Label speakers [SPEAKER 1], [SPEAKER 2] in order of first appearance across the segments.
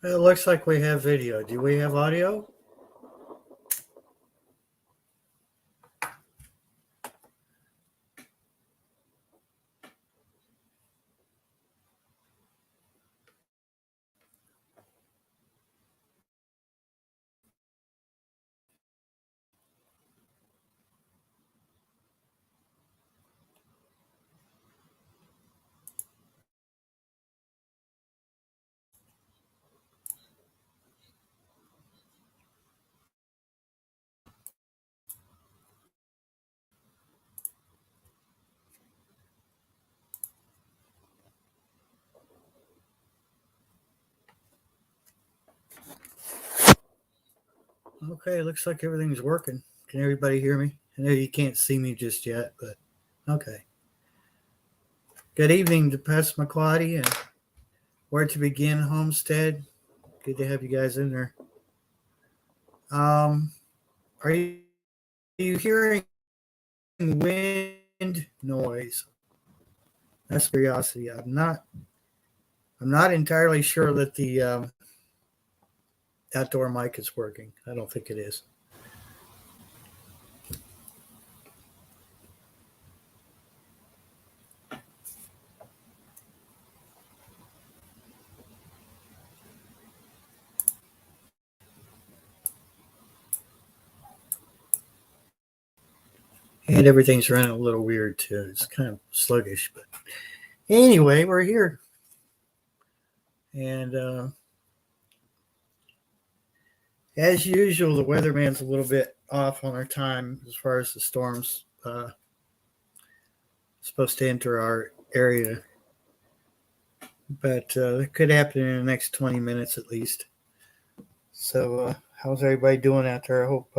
[SPEAKER 1] It looks like we have video. Do we have audio? Okay, looks like everything's working. Can everybody hear me? I know you can't see me just yet, but okay. Good evening to Pastor McClady and Where to Begin Homestead. Good to have you guys in there. Are you hearing wind noise? That's curiosity. I'm not entirely sure that the outdoor mic is working. I don't think it is. And everything's running a little weird too. It's kind of sluggish, but anyway, we're here. And as usual, the weatherman's a little bit off on our time as far as the storms supposed to enter our area. But it could happen in the next 20 minutes at least. So how's everybody doing out there? I hope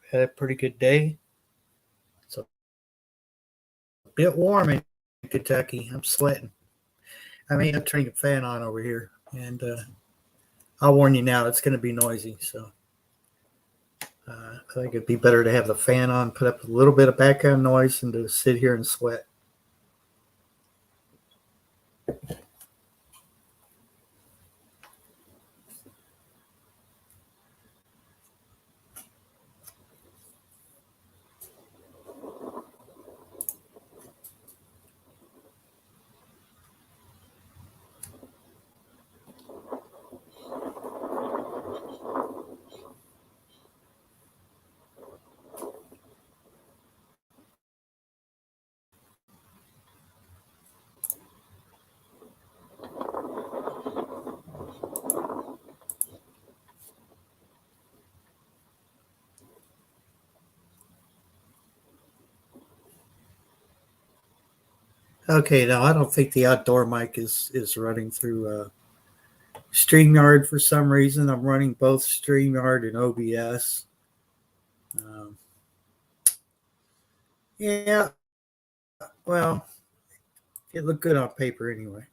[SPEAKER 1] had a pretty good day. It's a bit warm in Kentucky. I'm sweating. I may have to turn the fan on over here. And I'll warn you now, it's going to be noisy. So I think it'd be better to have the fan on, put up a little bit of background noise, and to sit here and sweat. Okay, now I don't think the outdoor mic is running through StreamYard for some reason. I'm running both StreamYard and OBS. Um, yeah, well, it looked good on paper anyway.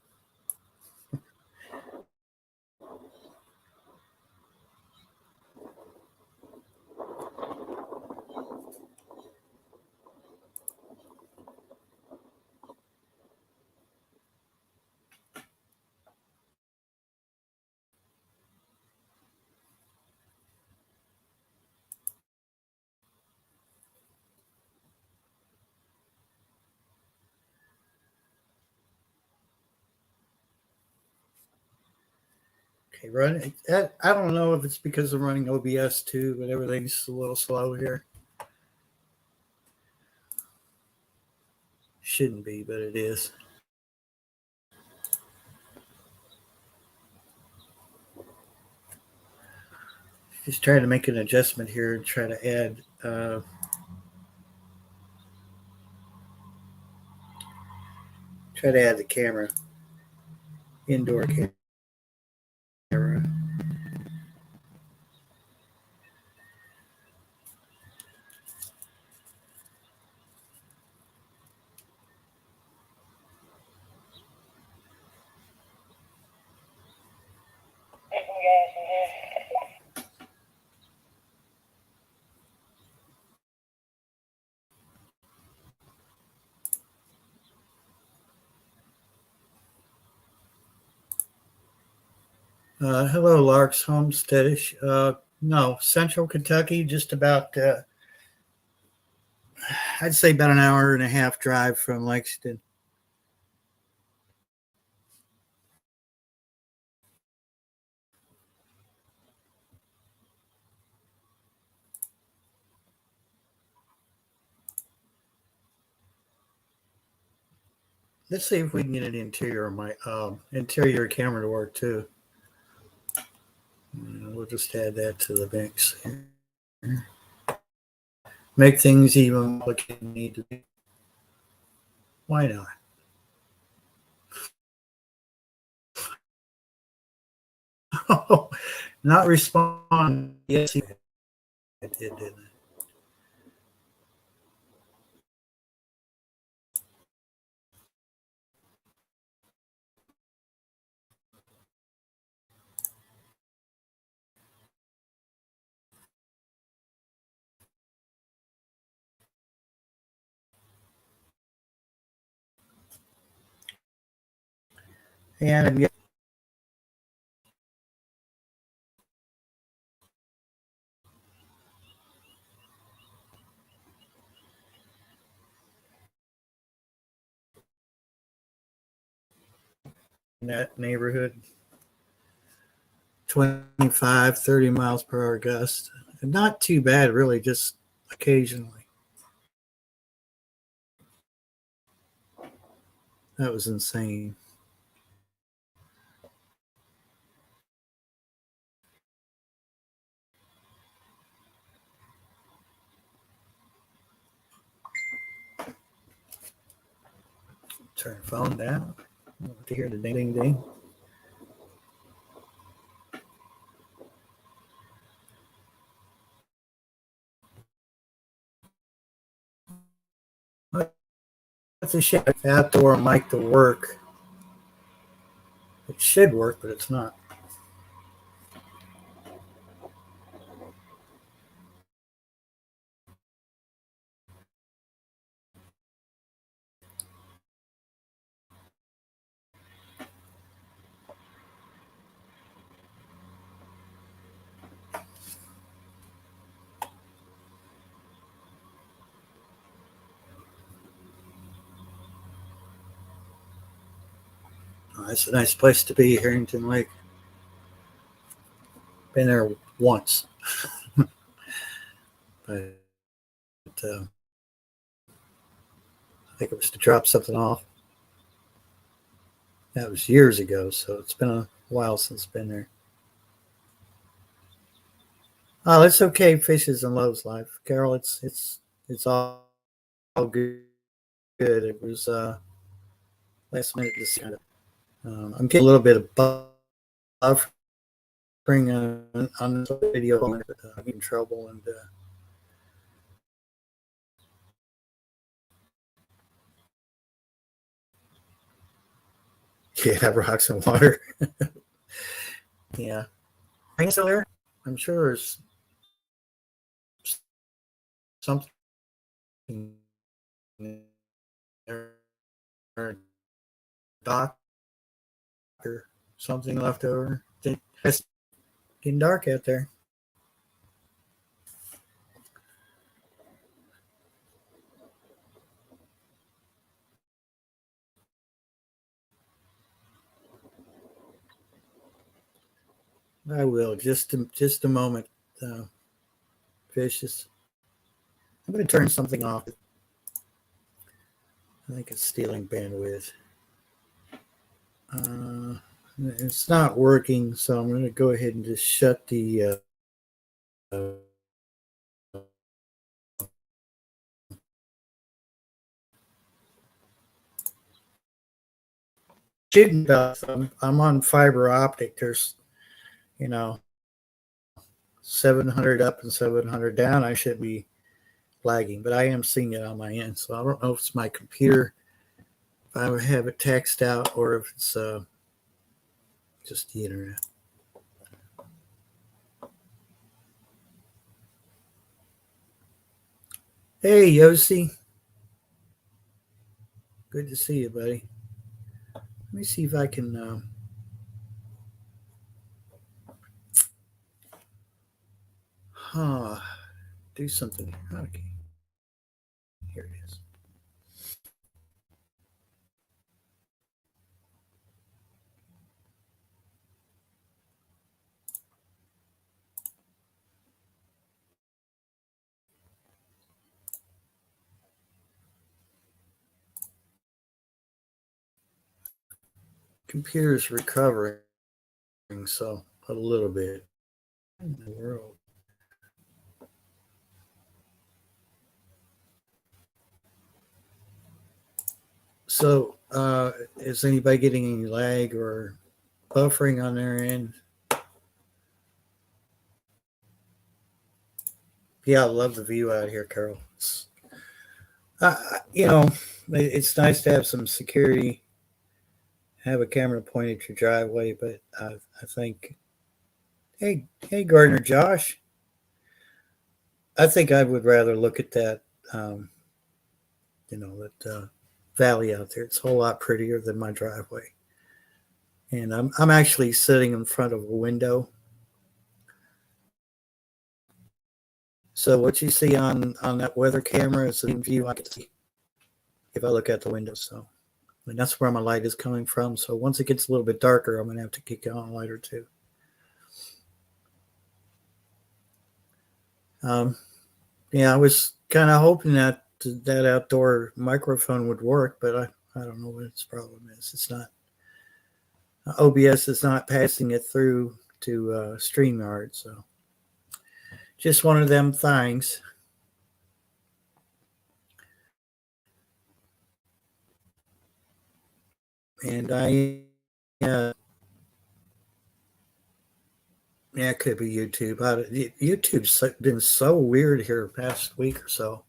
[SPEAKER 1] Okay, run. I don't know if it's because I'm running OBS too, but everything's a little slow here. Shouldn't be, but it is. Just trying to make an adjustment here and try to add. Try to add the camera, indoor camera. Hello, Larks Homesteadish. No, Central Kentucky, just about, I'd say about an hour and a half drive from Lexington. Let's see if we can get an interior camera to work too. We'll just add that to the mix here. Make things even more like they need to be. Why not? Oh, not respond. Yes, it did, didn't it? And I'm getting that neighborhood 25, 30 miles per hour gust. Not too bad, really, just occasionally. That was insane. Turn the phone down. To hear the ding ding ding. That's a shit outdoor mic to work. It should work, but it's not. Oh, it's a nice place to be, Harrington Lake. Been there once, but I think it was to drop something off. That was years ago, so it's been a while since I've been there. Oh, it's okay. Fishes and loves life, Carol. It's all good. It was last minute decision. I'm getting a little bit of buffering on this video. I'm in trouble and yeah, rocks and water. Yeah, are you still there? I'm sure there's something there, or doc or something left over. It's getting dark out there. I will just a moment. Fishes. I'm going to turn something off. I think it's stealing bandwidth. It's not working, so I'm going to go ahead and just shut the. I'm on fiber optic. There's, you know, 700 up and 700 down. I should be lagging, but I am seeing it on my end. So I don't know if it's my computer, if I have it text out, or if it's just the internet. Hey, Yossi. Good to see you, buddy. Let me see if I can Huh. Do something. Okay. Here it is. Computer's recovering, so a little bit. In the world. So, is anybody getting any lag or buffering on their end? Yeah, I love the view out here, Carol. You know, it's nice to have some security, have a camera pointed at your driveway, but I think, hey, Gardner Josh, I think I would rather look at that, um, that valley out there. It's a whole lot prettier than my driveway. And I'm actually sitting in front of a window. So what you see on that weather camera is the view I can see if I look out the window. So, and that's where my light is coming from. So once it gets a little bit darker, I'm gonna have to kick on a light or two. Um, yeah, I was kind of hoping that that outdoor microphone would work, but I don't know what its problem is. It's not OBS is not passing it through to StreamYard. So just one of them things. And yeah, it could be YouTube. YouTube's been so weird here the past week or so.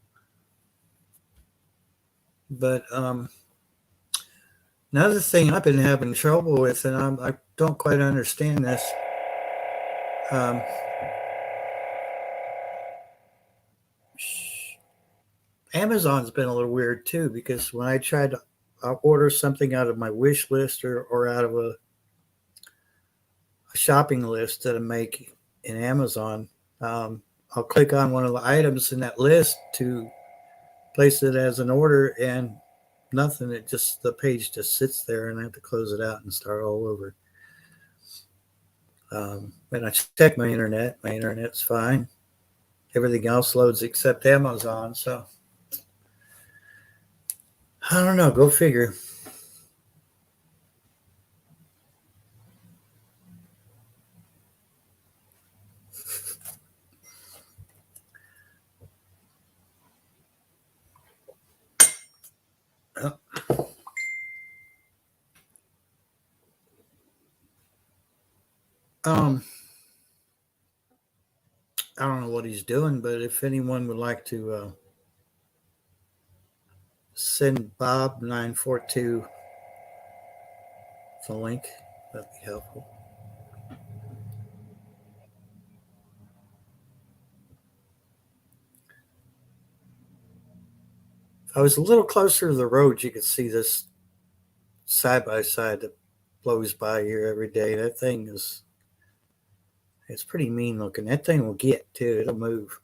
[SPEAKER 1] But another thing I've been having trouble with, and I don't quite understand this. Um, Amazon's been a little weird too, because when I try to order something out of my wish list or out of a shopping list that I make in Amazon, I'll click on one of the items in that list to place it as an order, and nothing. It just the page just sits there, and I have to close it out and start all over. And I check my internet. My internet's fine. Everything else loads except Amazon. So I don't know. Go figure. Um, I don't know what he's doing, but if anyone would like to send Bob 942 the link, that'd be helpful. If I was a little closer to the road, you could see this side by side that blows by here every day. That thing is it's pretty mean looking. That thing will get too. It'll move.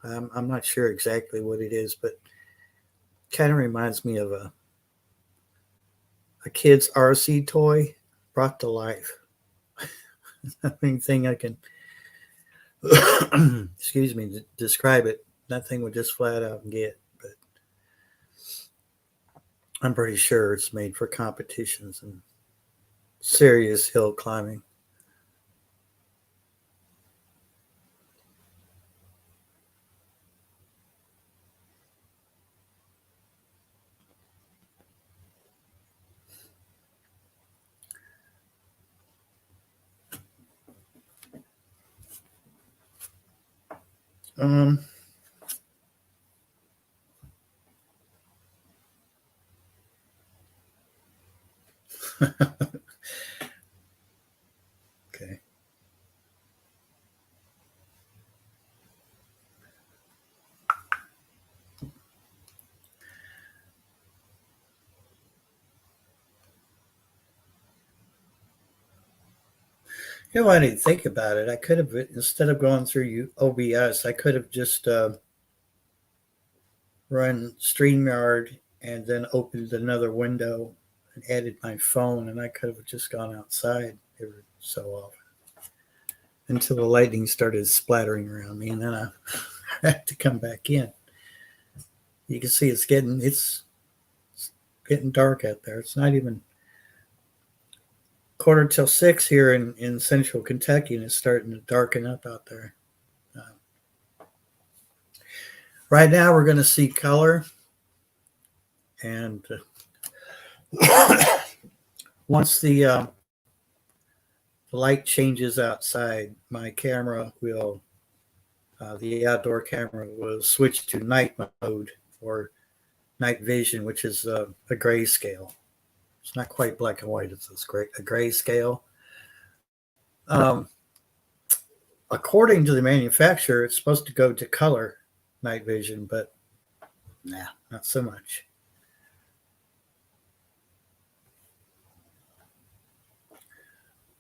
[SPEAKER 1] I'm not sure exactly what it is, but kind of reminds me of a kid's RC toy brought to life. The main thing I can, excuse me, describe it. That thing would just flat out get. But I'm pretty sure it's made for competitions and serious hill climbing. Um, okay. You know, I didn't think about it. I could have, instead of going through OBS, I could have just run StreamYard and then opened another window and added my phone, and I could have just gone outside every so often until the lightning started splattering around me, and then I had to come back in. You can see it's getting dark out there. It's not even quarter till 6 here in central Kentucky, and it's starting to darken up out there. Right now, we're going to see color, and once the light changes outside, my camera will, the outdoor camera will switch to night mode or night vision, which is a grayscale. It's not quite black and white; it's a grayscale. Um, According to the manufacturer, it's supposed to go to color night vision, but nah, not so much.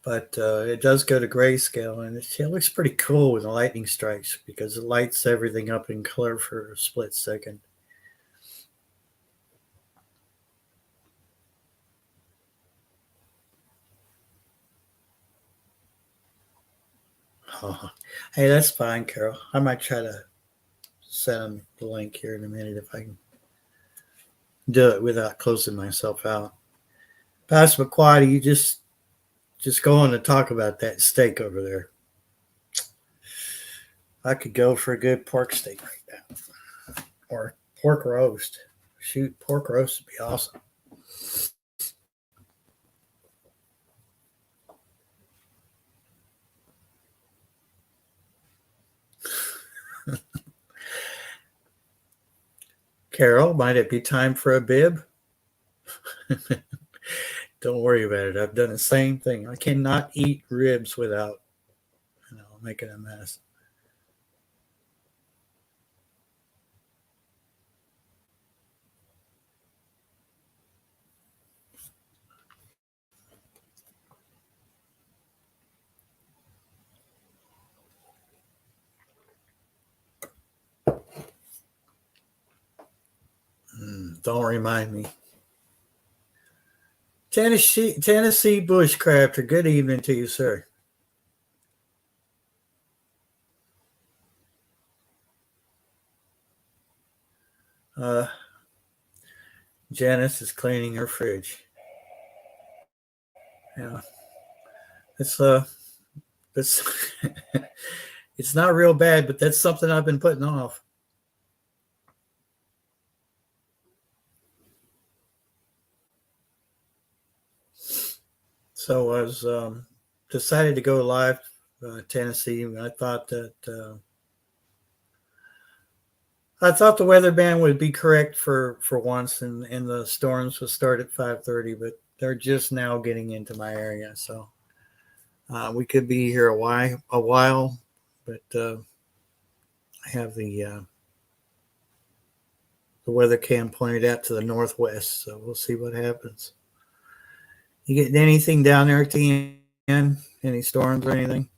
[SPEAKER 1] But it does go to grayscale, and it looks pretty cool when the lightning strikes because it lights everything up in color for a split second. Oh, hey, that's fine, Carol. I might try to send the link here in a minute if I can do it without closing myself out. Pastor McQuarrie, you just go on to talk about that steak over there. I could go for a good pork steak right now, or pork roast. Shoot, pork roast would be awesome. Carol, might it be time for a bib? Don't worry about it. I've done the same thing. I cannot eat ribs without, making a mess. Don't remind me. Tennessee Bushcrafter. Good evening to you, sir. Uh, Janice is cleaning her fridge. Yeah, it's it's it's not real bad, but that's something I've been putting off. So I was decided to go live Tennessee. I thought the weather band would be correct for once, and the storms would start at 5:30, but they're just now getting into my area, so we could be here a while, but I have the weather cam pointed out to the northwest, so we'll see what happens. You getting anything down there, TN? Any storms or anything?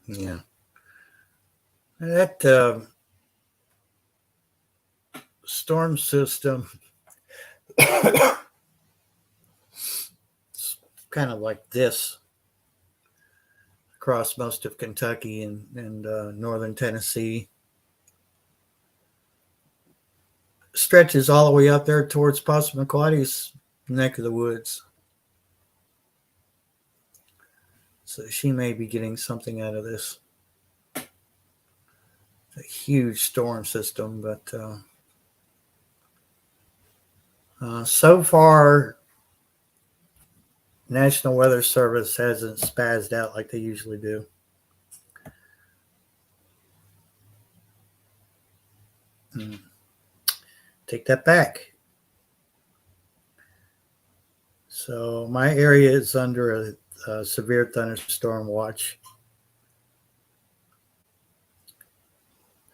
[SPEAKER 1] Yeah, that storm system is kind of like this across most of Kentucky and northern Tennessee. Stretches all the way up there towards Passamaquoddy's neck of the woods. So she may be getting something out of this. It's a huge storm system, but so far, National Weather Service hasn't spazzed out like they usually do. Take that back. So my area is under a severe thunderstorm watch,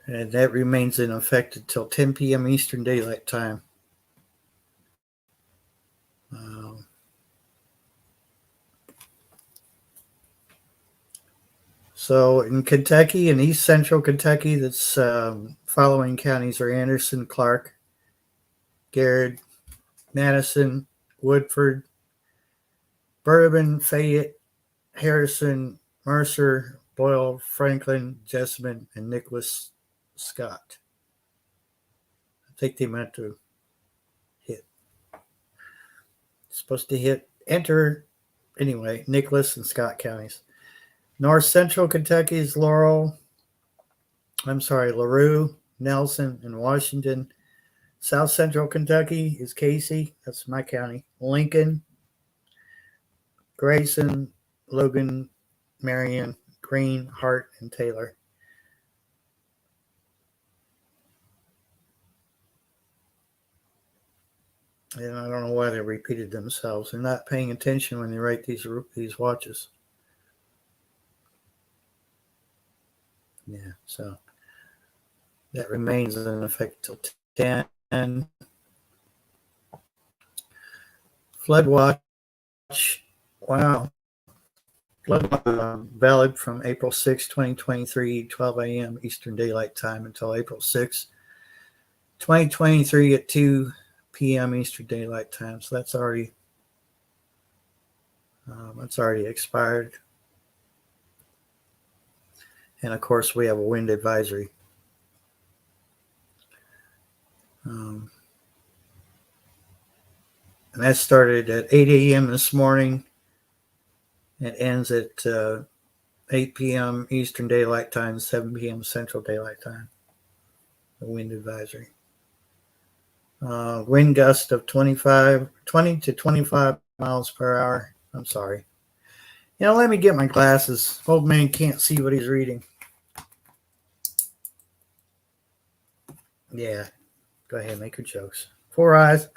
[SPEAKER 1] and that remains in effect until 10 p.m. Eastern Daylight Time. Um, so in Kentucky, in East Central Kentucky, that's following counties are Anderson, Clark, Garrett, Madison, Woodford, Bourbon, Fayette, Harrison, Mercer, Boyle, Franklin, Jessamine, and Nicholas Scott. I think they meant to hit. Supposed to hit enter anyway, Nicholas and Scott counties. North Central Kentucky is LaRue, Nelson, and Washington. South Central Kentucky is Casey, that's my county. Lincoln, Grayson, Logan, Marion, Green, Hart, and Taylor. And I don't know why they repeated themselves. They're not paying attention when they write these watches. Yeah, so that remains in effect till 10. Flood watch. Wow. Flood valid from April 6, 2023, 12 a.m. Eastern Daylight Time until April 6, 2023 at 2 p.m. Eastern Daylight Time. So that's already expired. And of course, we have a wind advisory. And that started at 8 a.m. this morning. It ends at 8 p.m. Eastern Daylight Time, 7 p.m. Central Daylight Time. The wind advisory. Wind gust of 20 to 25 miles per hour. I'm sorry. Let me get my glasses. Old man can't see what he's reading. Yeah, go ahead, make your jokes. 4 eyes.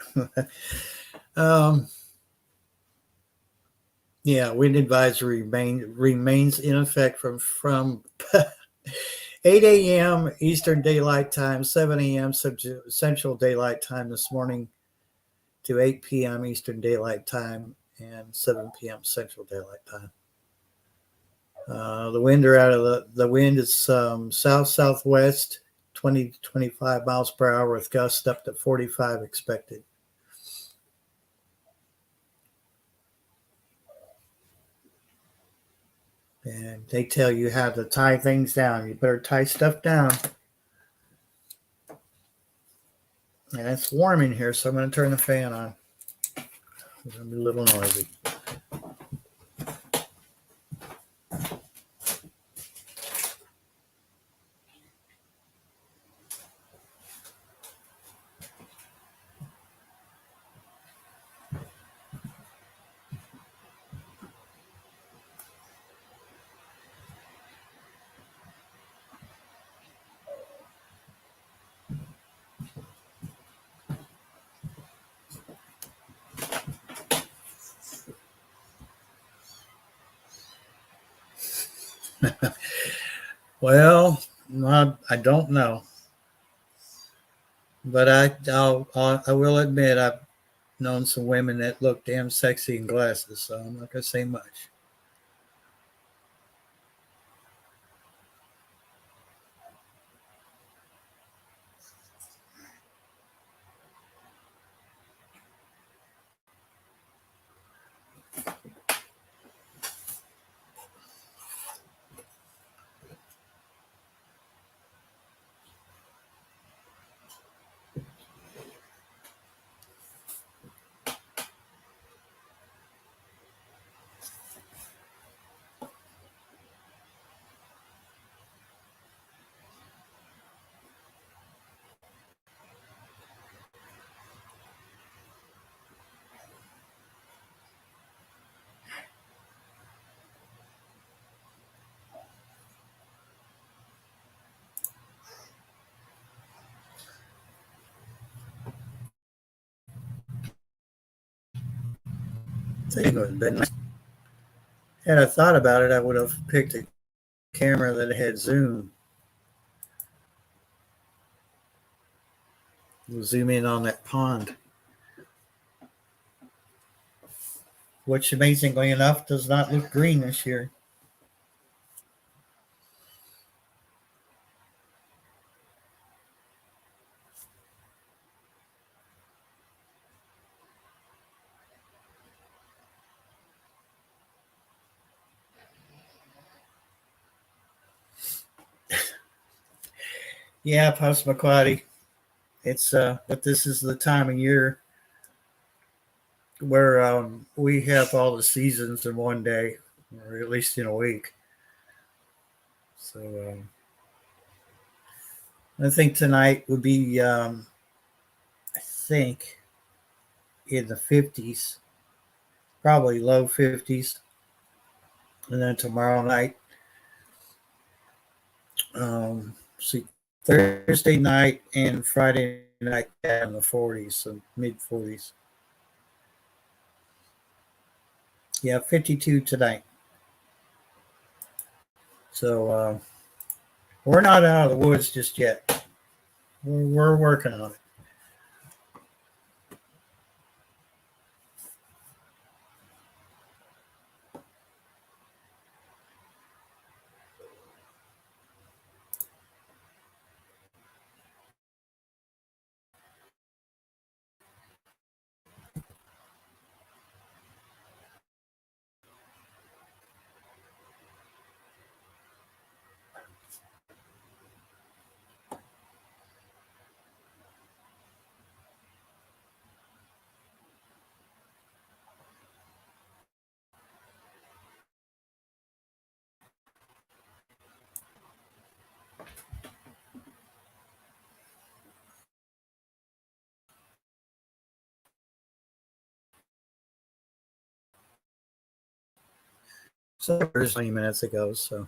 [SPEAKER 1] Yeah, wind advisory remains in effect from 8 a.m. Eastern Daylight Time, 7 a.m. Central Daylight Time this morning to 8 p.m. Eastern Daylight Time and 7 p.m. Central Daylight Time. The wind is south-southwest, 20 to 25 miles per hour with gusts up to 45 expected. And they tell you how to tie things down. You better tie stuff down. And it's warm in here, so I'm going to turn the fan on. It's going to be a little noisy. Well, I don't know, but I will admit I've known some women that look damn sexy in glasses, so I'm not gonna say much. think it would have been nice. Had I thought about it, I would have picked a camera that had zoom. Zoom in on that pond, which amazingly enough does not look green this year. Yeah, Passamaquoddy. It's but this is the time of year where we have all the seasons in one day, or at least in a week. So I think tonight would be, I think, in the 50s, probably low 50s, and then tomorrow night, see, Thursday night and Friday night in the 40s, so mid 40s. Yeah, 52 tonight. So we're not out of the woods just yet. We're working on it. So 20 minutes ago. So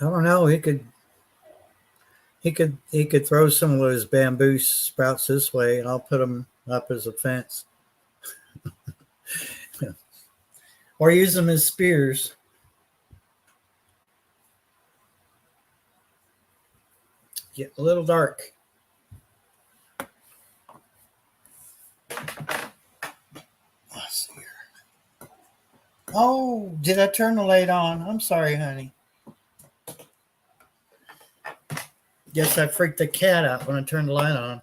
[SPEAKER 1] I don't know. He could throw some of those bamboo sprouts this way, and I'll put them up as a fence, or use them as spears. Get a little dark. Let's see here. Oh, did I turn the light on? I'm sorry, honey. Guess I freaked the cat out when I turned the light on.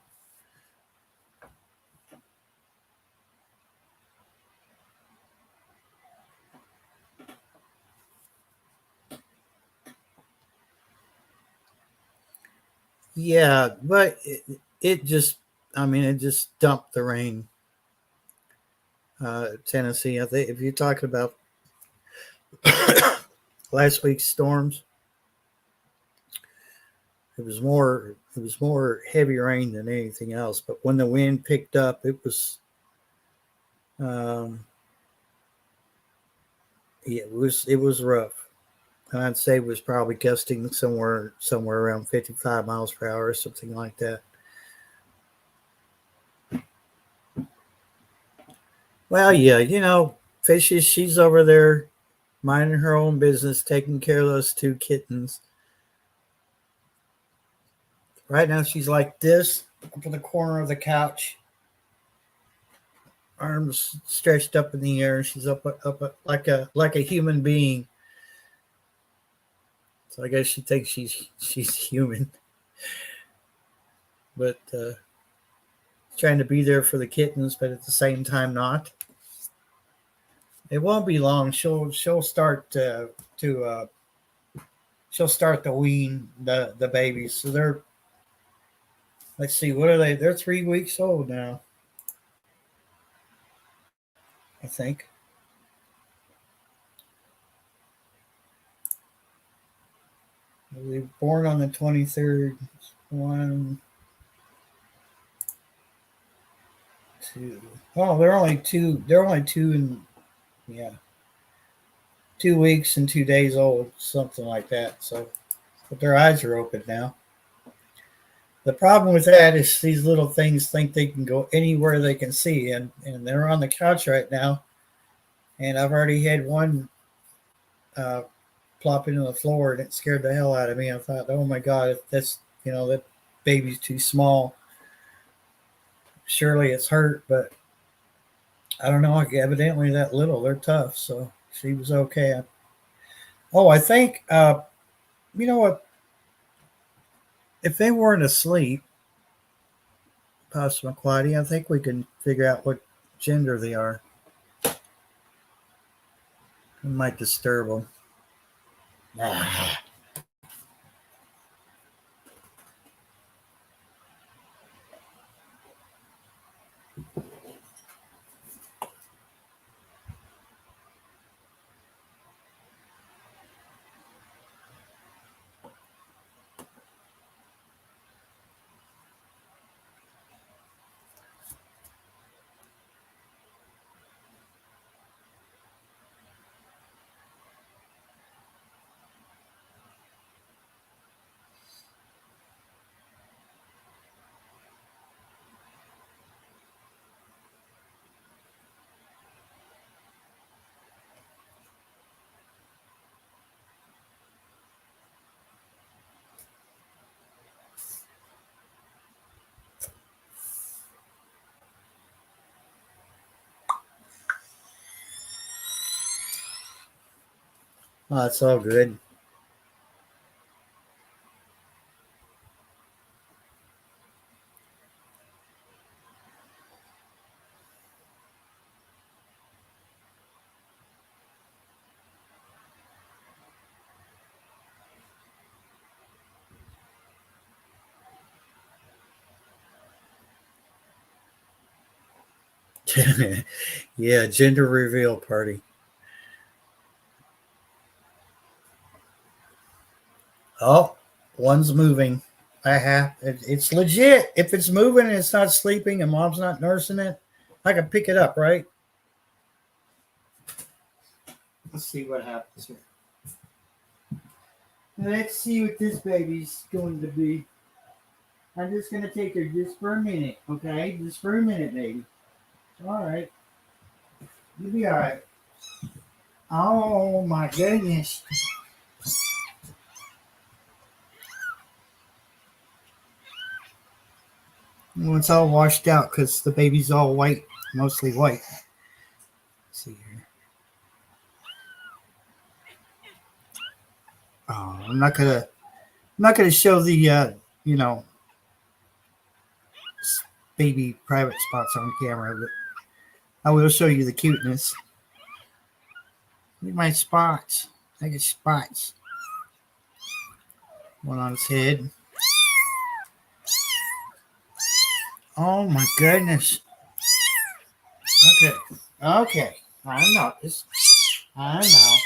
[SPEAKER 1] Yeah, but it just, I mean, it just dumped the rain. Tennessee, I think if you're talking about last week's storms, it was more heavy rain than anything else. But when the wind picked up, um, it was rough. And I'd say it was probably gusting somewhere around 55 miles per hour or something like that. Well, yeah, Fishy, she's over there minding her own business, taking care of those two kittens. Right now, she's like this up in the corner of the couch, arms stretched up in the air. She's up like a human being. So I guess she thinks she's human, but trying to be there for the kittens, but at the same time not. It won't be long. She'll start to she'll start to wean the babies. So they're, let's see, what are they? They're 3 weeks old now, I think. They were born on the 23rd. One, two. Oh, they're only two. They're only two and yeah, 2 weeks and 2 days old, something like that. So, but their eyes are open now. The problem with that is these little things think they can go anywhere they can see, and they're on the couch right now. And I've already had one uh, plop into the floor, and it scared the hell out of me. I thought, oh my god, if that's that baby's too small. Surely it's hurt, but I don't know. Like, evidently, that little, they're tough. So she was okay. Oh, I think you know what? If they weren't asleep, Passamaquoddy, I think we can figure out what gender they are. It might disturb them. Ah. Oh, it's all good. Yeah, gender reveal party. Oh, one's moving. It's legit. If it's moving and it's not sleeping and mom's not nursing it, I can pick it up, right? Let's see what happens here. Let's see what this baby's going to be. I'm just going to take her just for a minute, okay? Just for a minute, baby. All right. You'll be all right. Oh, my goodness. Well, it's all washed out because the baby's all white, mostly white. Let's see here. Oh, I'm not gonna show the you know baby private spots on camera, but I will show you the cuteness. Look at my spots. I get spots. One on his head. Oh my goodness. Okay. Okay. I know this. I know.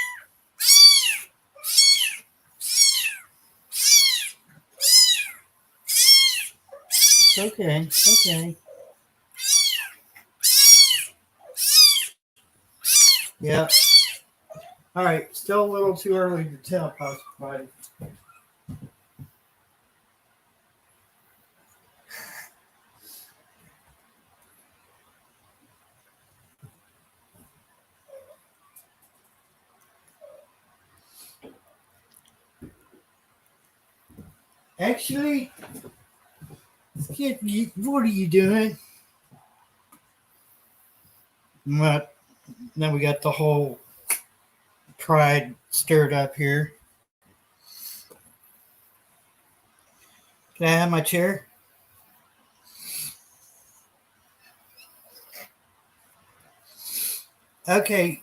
[SPEAKER 1] It's okay. It's okay. Yeah. All right. Still a little too early to tell, possibly. Actually, what are you doing? What? Now we got the whole pride stirred up here. Can I have my chair? Okay,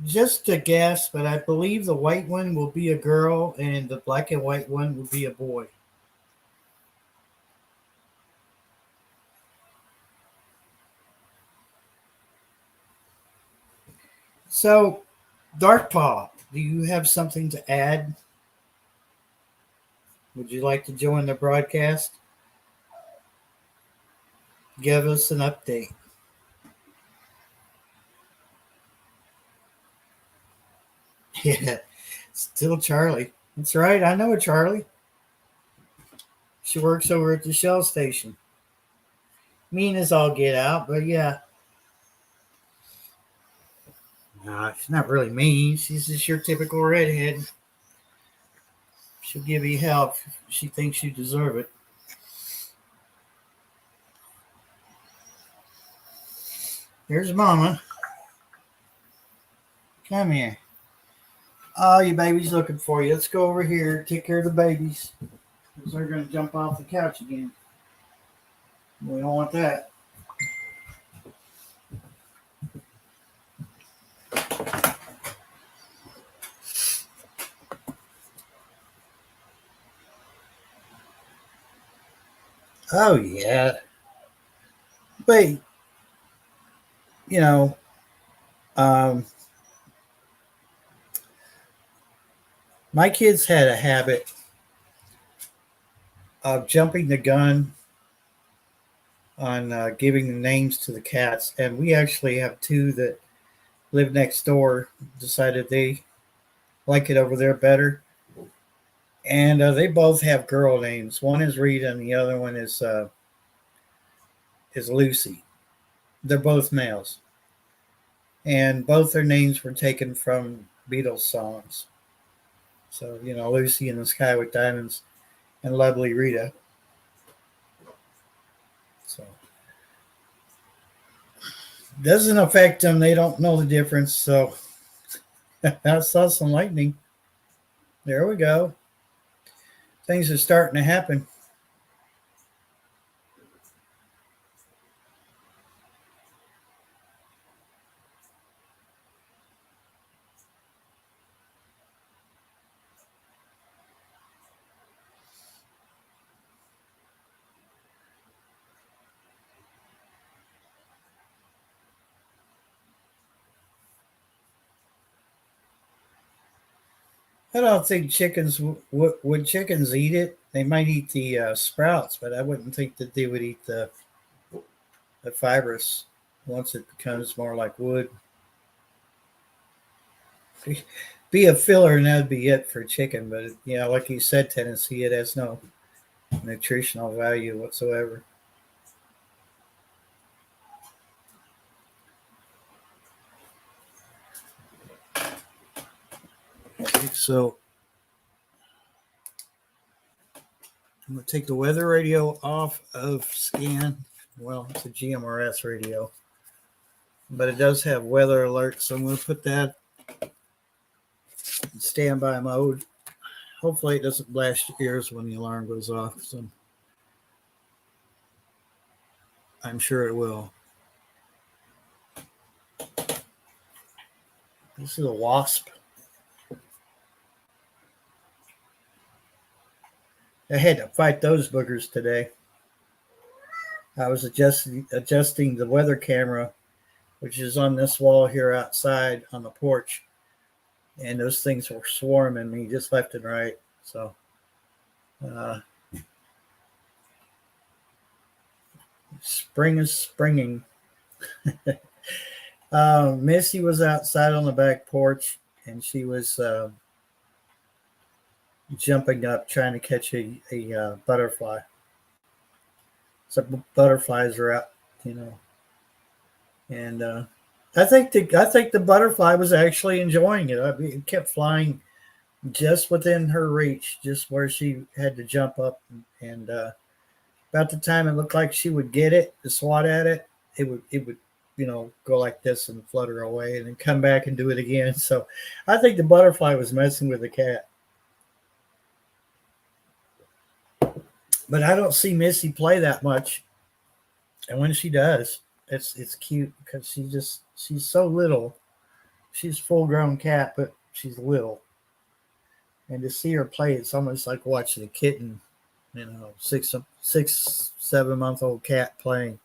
[SPEAKER 1] just a guess, but I believe the white one will be a girl and the black and white one will be a boy. So, Dark Paw, do you have something to add? Would you like to join the broadcast? Give us an update. Yeah, still Charlie. That's right. I know a Charlie. She works over at the Shell station. Mean as all get out, but yeah. Nah, she's not really mean. She's just your typical redhead. She'll give you help if she thinks you deserve it. Here's Mama. Come here. Oh, your baby's looking for you. Let's go over here. Take care of the babies. Because they're going to jump off the couch again. We don't want that. Oh, yeah. But, you know, um, my kids had a habit of jumping the gun on giving names to the cats. And we actually have two that live next door, decided they like it over there better. And they both have girl names. One is Rita, and the other one is Lucy. They're both males, and both their names were taken from Beatles songs. So Lucy in the Sky with Diamonds and Lovely Rita. So doesn't affect them. They don't know the difference. So I saw some lightning. There we go. Things are starting to happen. I don't think chickens would chickens eat it. They might eat the sprouts, but I wouldn't think that they would eat the fibrous once it becomes more like wood. Be a filler, and that'd be it for chicken. But like you said, Tennessee, it has no nutritional value whatsoever. Okay, so I'm going to take the weather radio off of scan. Well, it's a GMRS radio, but it does have weather alerts. So I'm going to put that in standby mode. Hopefully, it doesn't blast your ears when the alarm goes off. So I'm sure it will. This is a wasp. I had to fight those boogers today. I was adjusting the weather camera, which is on this wall here outside on the porch, and those things were swarming me just left and right. So uh, spring is springing. Missy was outside on the back porch, and she was jumping up trying to catch a butterfly. So butterflies are out, and I think the butterfly was actually enjoying it. I mean, it kept flying just within her reach, just where she had to jump up, and about the time it looked like she would get it, to swat at it, it would go like this and flutter away, and then come back and do it again. So I think the butterfly was messing with the cat. But I don't see Missy play that much, and when she does, it's cute because she's so little. She's a full grown cat, but she's little, and to see her play, it's almost like watching a kitten, 6, 7 month old cat playing.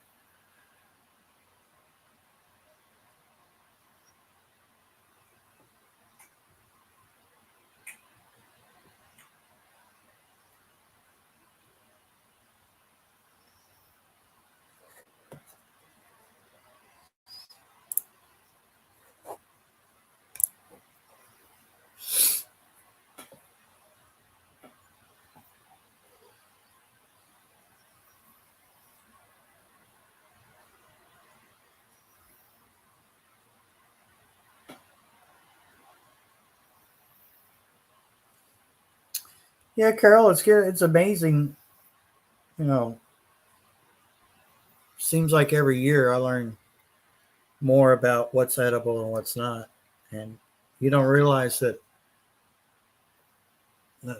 [SPEAKER 1] Yeah, Carol, it's good. It's amazing. You know, seems like every year I learn more about what's edible and what's not, and you don't realize that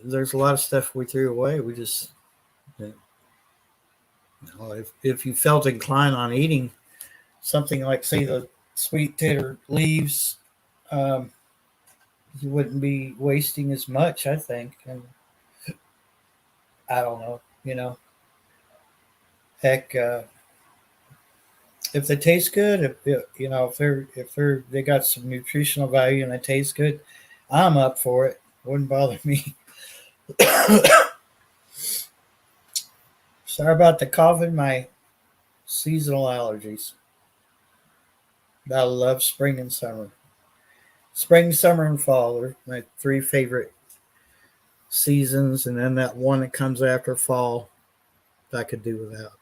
[SPEAKER 1] there's a lot of stuff we threw away. We just, if you felt inclined on eating something like, say, the sweet tater leaves, um, you wouldn't be wasting as much, I think. And I don't know, heck, if they taste good, if they got some nutritional value and they taste good, I'm up for it. Wouldn't bother me. Sorry about the coughing. My seasonal allergies. I love spring and summer. Spring, summer, and fall are my three favorite seasons, and then that one that comes after fall, I could do without.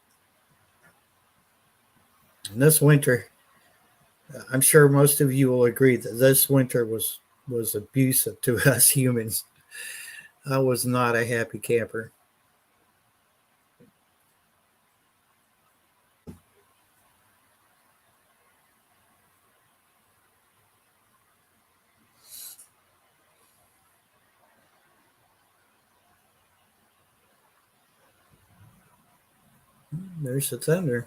[SPEAKER 1] And this winter, I'm sure most of you will agree that this winter was abusive to us humans. I was not a happy camper. There's the thunder.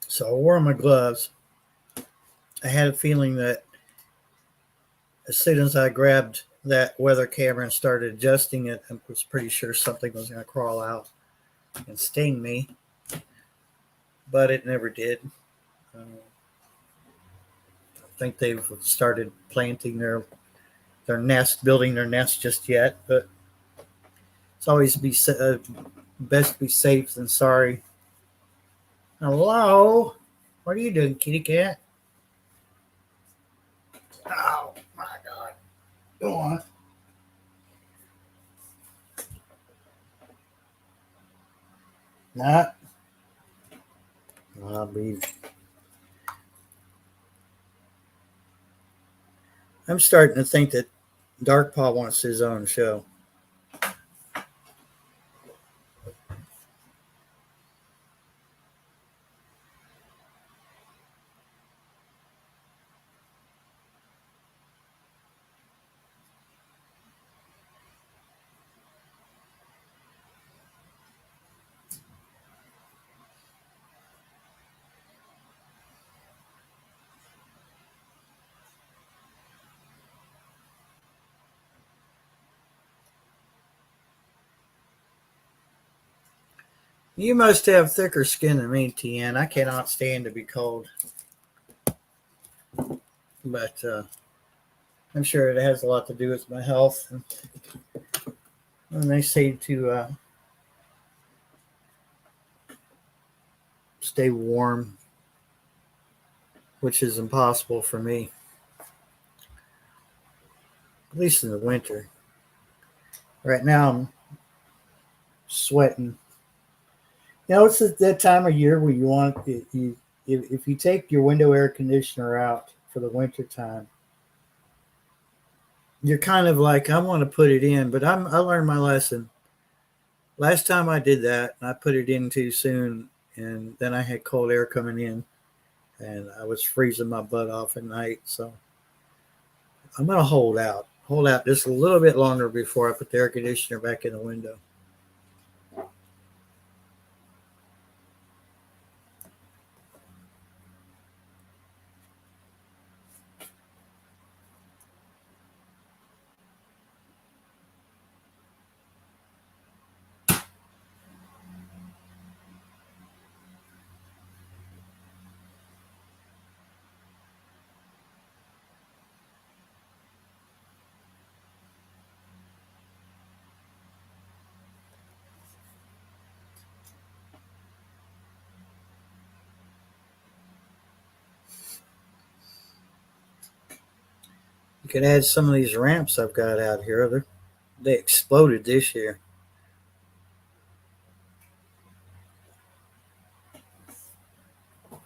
[SPEAKER 1] So I wore my gloves. I had a feeling that as soon as I grabbed that weather camera and started adjusting it, I was pretty sure something was going to crawl out and sting me, but it never did. I think they've started planting their nest, building their nest just yet, but it's always best to be safe than sorry. Hello, what are you doing, kitty cat? Oh my God! Go on. Not. I'll be. I'm starting to think that Dark Paw wants his own show. You must have thicker skin than me, Tien. I cannot stand to be cold, but I'm sure it has a lot to do with my health. And they say to stay warm, which is impossible for me, at least in the winter. Right now, I'm sweating. It's at that time of year where you want you if you take your window air conditioner out for the winter time, you're kind of like, I want to put it in, but I learned my lesson. Last time I did that, I put it in too soon, and then I had cold air coming in, and I was freezing my butt off at night. So I'm gonna hold out just a little bit longer before I put the air conditioner back in the window. You could add some of these ramps I've got out here. They exploded this year.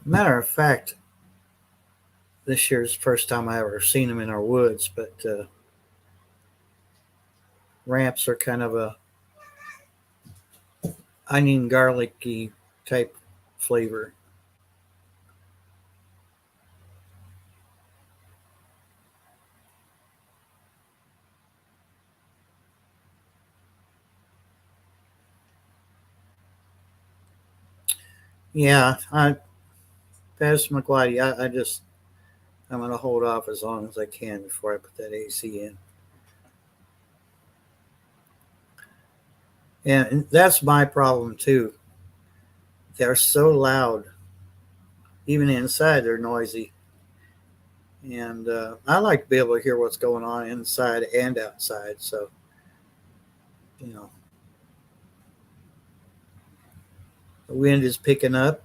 [SPEAKER 1] Matter of fact, this year's the first time I ever seen them in our woods, but ramps are kind of a onion garlicky type flavor. Yeah, Pastor McGlady, I'm going to hold off as long as I can before I put that AC in. And that's my problem too. They're so loud, even inside they're noisy. And I like to be able to hear what's going on inside and outside. So, you know, the wind is picking up.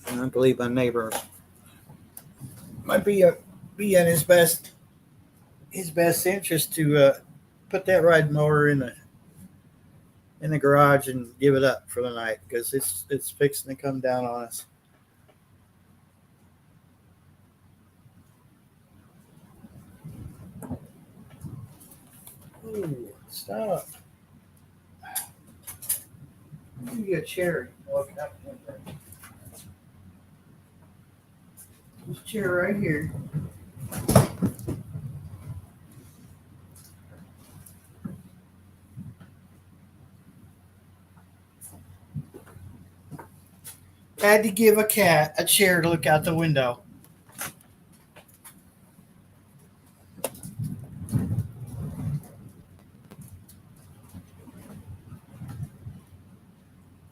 [SPEAKER 1] And I believe my neighbor might be in his best interest to put that riding mower in the garage and give it up for the night because it's fixing to come down on us. Ooh, stop! Give me a chair. This chair right here. Had to give a cat a chair to look out the window.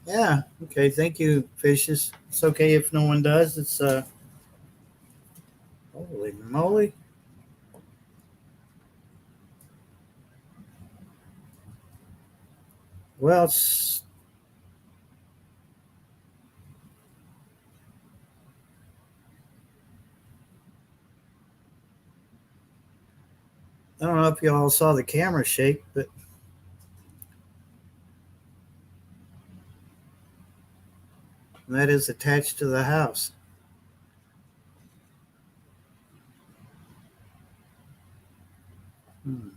[SPEAKER 1] Yeah. Okay. Thank you, fishes. It's okay if no one does. It's holy moly. Well, I don't know if you all saw the camera shake, but that is attached to the house. Hmm.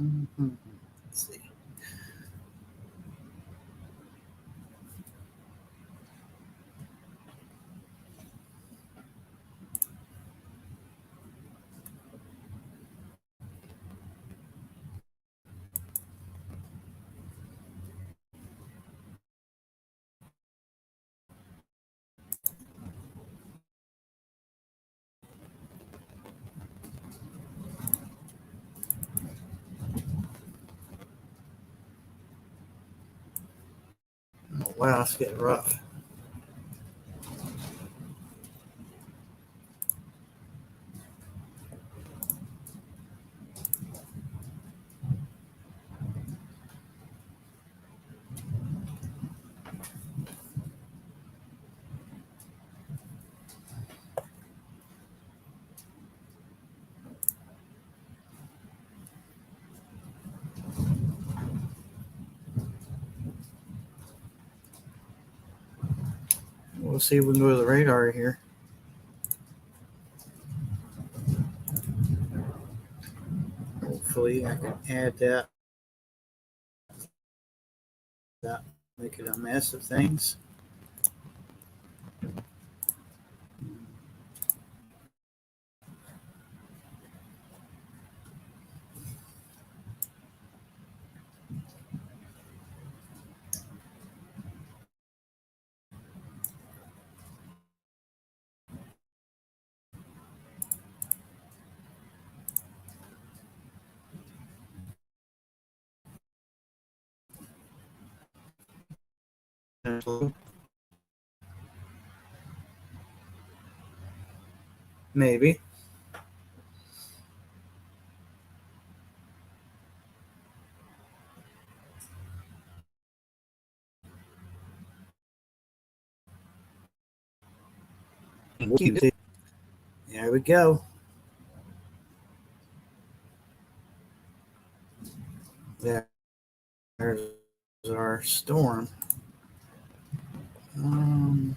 [SPEAKER 1] Mm-hmm. Let's see. Oh, wow, it's getting rough. We'll see if we can go to the radar here. Hopefully, I can add that without making a mess of things. Maybe. There we go. There's our storm. Um,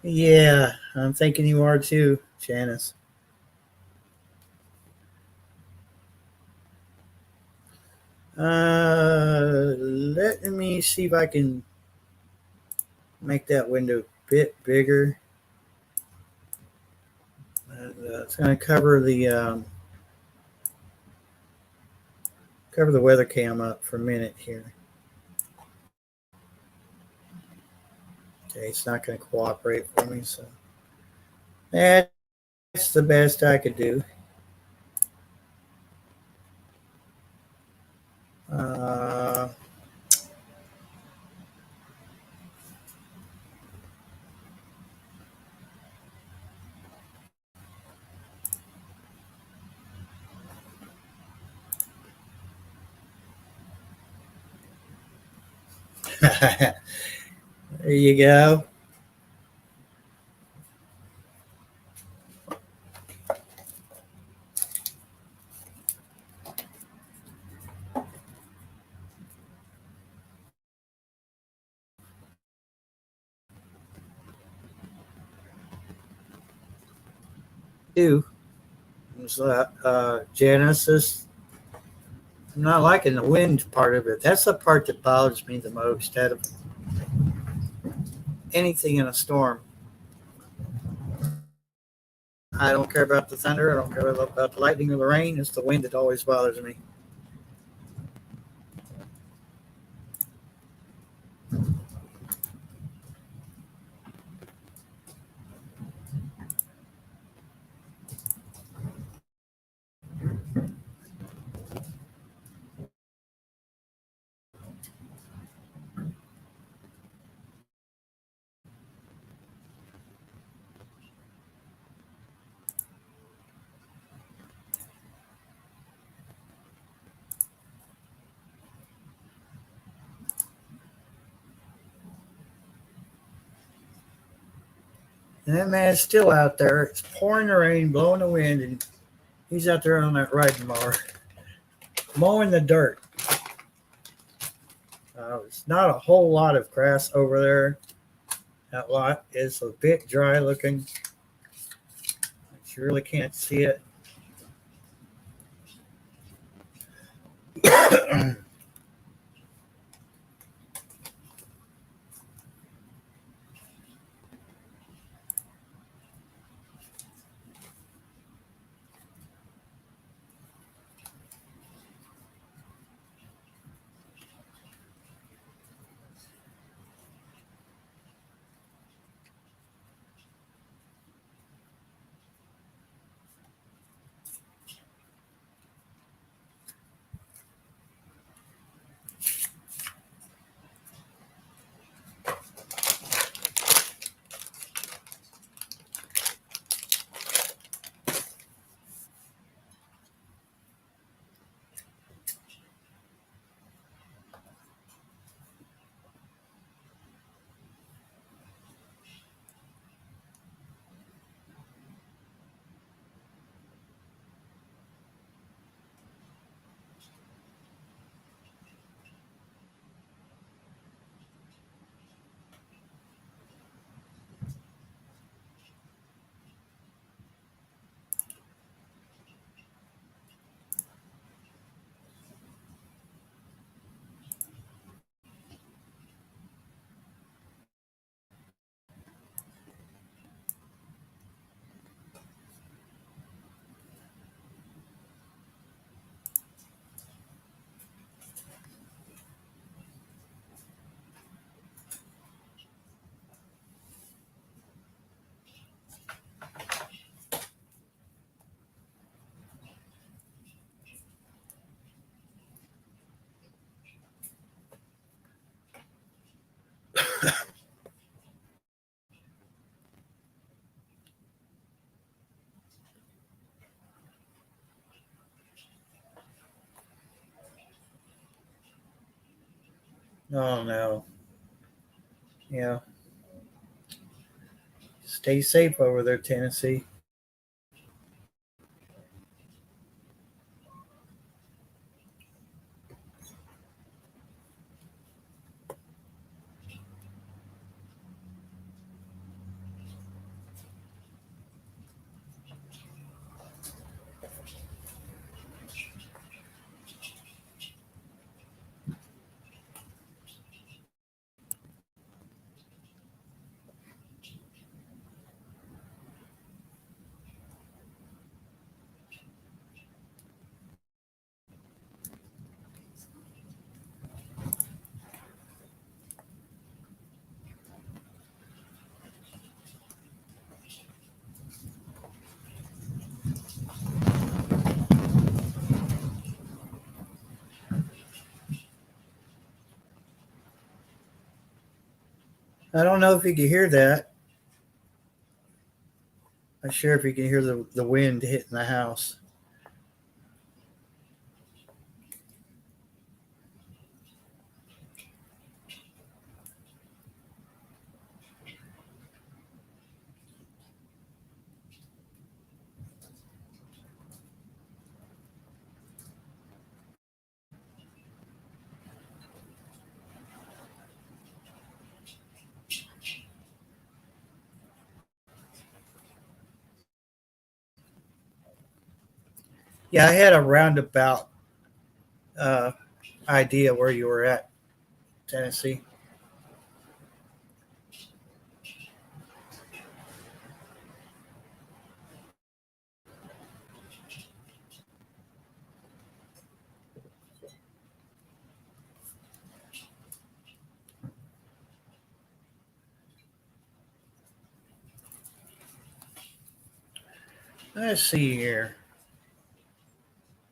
[SPEAKER 1] yeah, I'm thinking you are too, Janice. Let me see if I can make that window a bit bigger. It's going to cover the weather cam up for a minute here. Okay, it's not going to cooperate for me, so that's the best I could do. Uh, there you go. Do Genesis. I'm not liking the wind part of it. That's the part that bothers me the most out of anything in a storm. I don't care about the thunder. I don't care about the lightning or the rain. It's the wind that always bothers me. And that man's still out there. It's pouring the rain, blowing the wind, and he's out there on that riding mower, mowing the dirt. It's not a whole lot of grass over there. That lot is a bit dry looking. You really can't see it. Oh no. Yeah. Stay safe over there, Tennessee. I don't know if you can hear that. I'm sure if you can hear the wind hitting the house. Yeah, I had a roundabout uh, idea where you were at, Tennessee. Let's see here.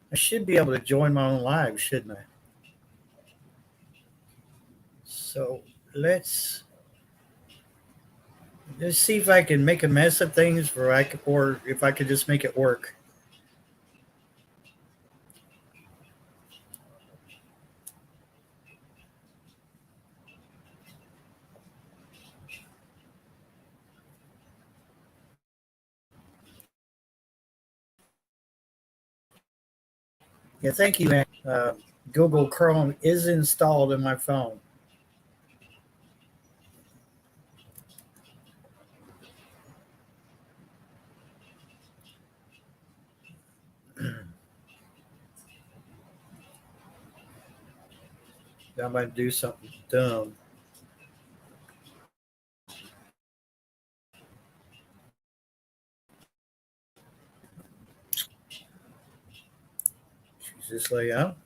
[SPEAKER 1] I should be able to join my own live, shouldn't I? So let's let's see if I can make a mess of things, or if I could just make it work. Yeah, thank you, man. Google Chrome is installed in my phone. I'm going to do something dumb. Choose this layout.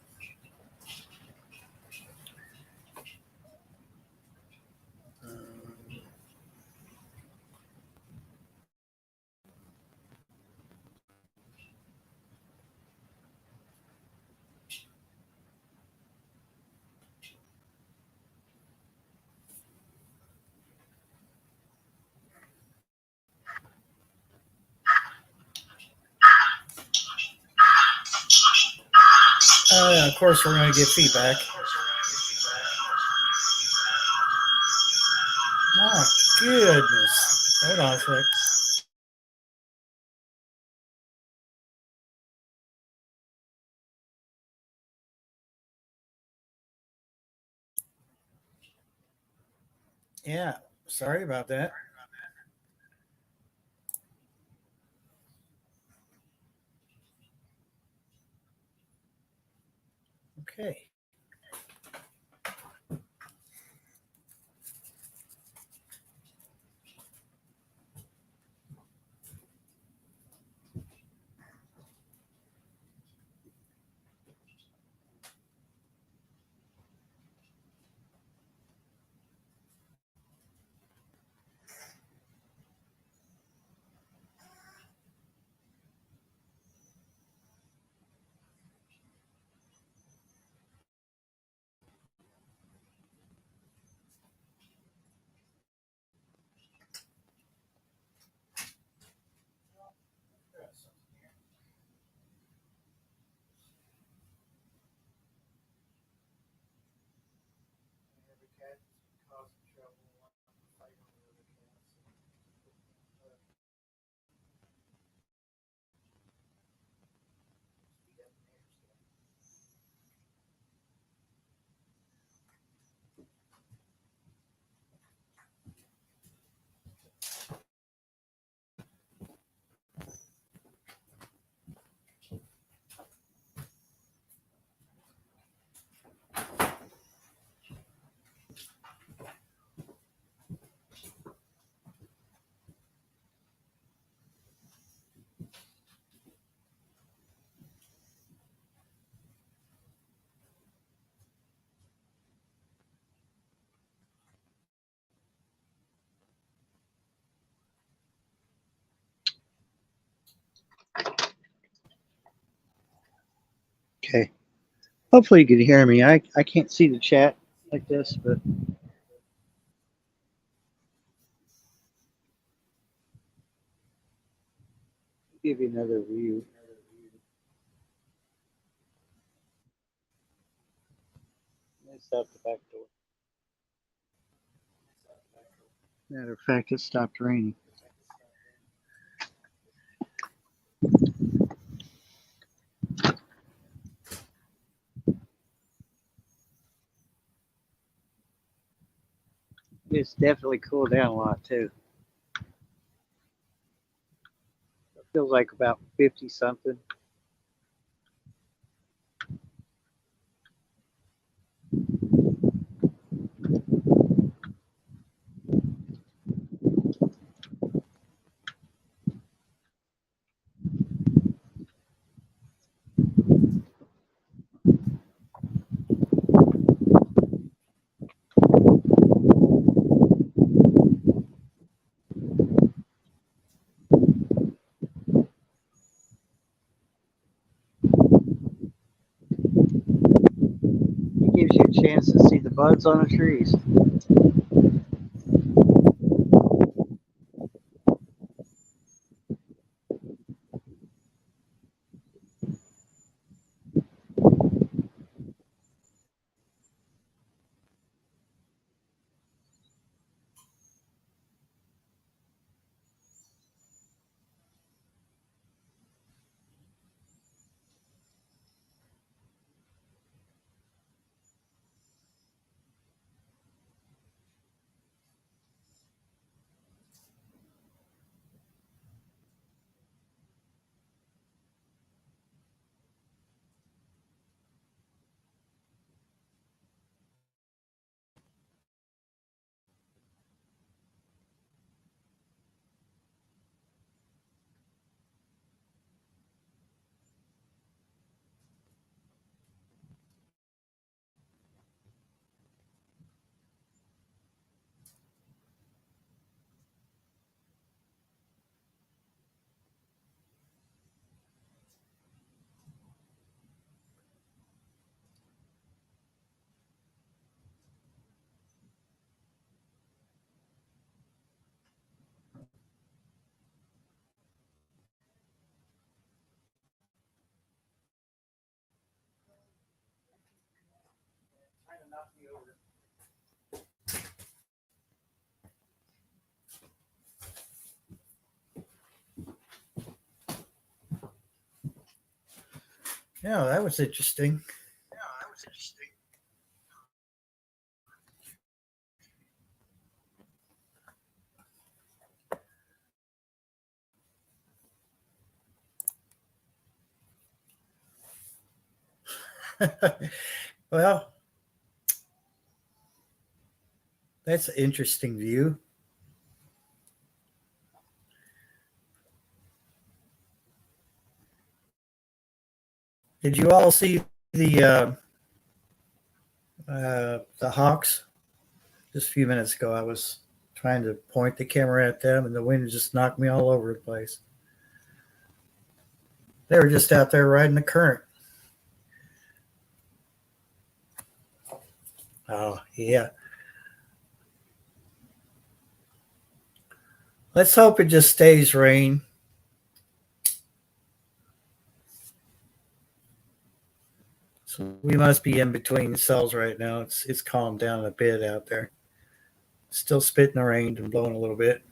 [SPEAKER 1] Um, of course, we're going to get feedback. My goodness. Hold on a sec. Yeah, sorry about that. Okay. Hopefully you can hear me. I can't see the chat like this, but I'll give you another view. Let's stop the back door. Matter of fact, it stopped raining. It's definitely cooled down a lot too. It feels like about 50 something. It gives you a chance to see the buds on the trees. Yeah, that was interesting. Well, that's an interesting view. Did you all see the hawks? Just a few minutes ago, I was trying to point the camera at them, and the wind just knocked me all over the place. They were just out there riding the current. Oh, yeah. Let's hope it just stays rain. So we must be in between cells right now. It's calmed down a bit out there. Still spitting the rain and blowing a little bit.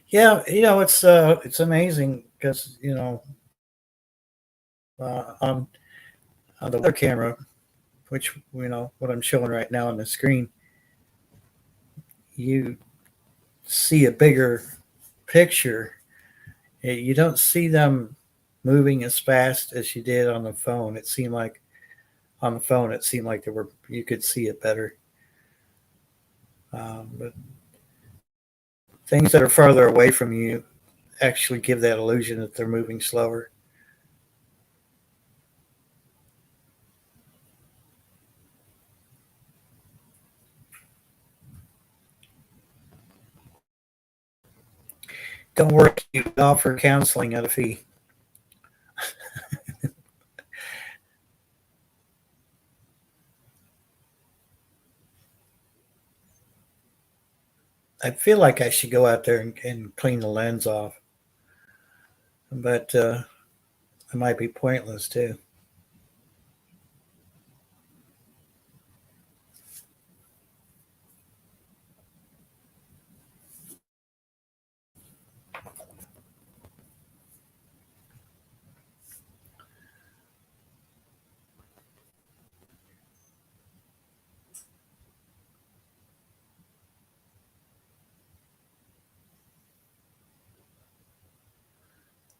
[SPEAKER 1] Yeah, it's amazing because on the weather camera, which what I'm showing right now on the screen, you see a bigger picture. You don't see them moving as fast as you did on the phone. It seemed like on the phone, it seemed like you could see it better. But things that are farther away from you actually give that illusion that they're moving slower. Don't worry, you offer counseling at a fee. I feel like I should go out there and clean the lens off, but it might be pointless too.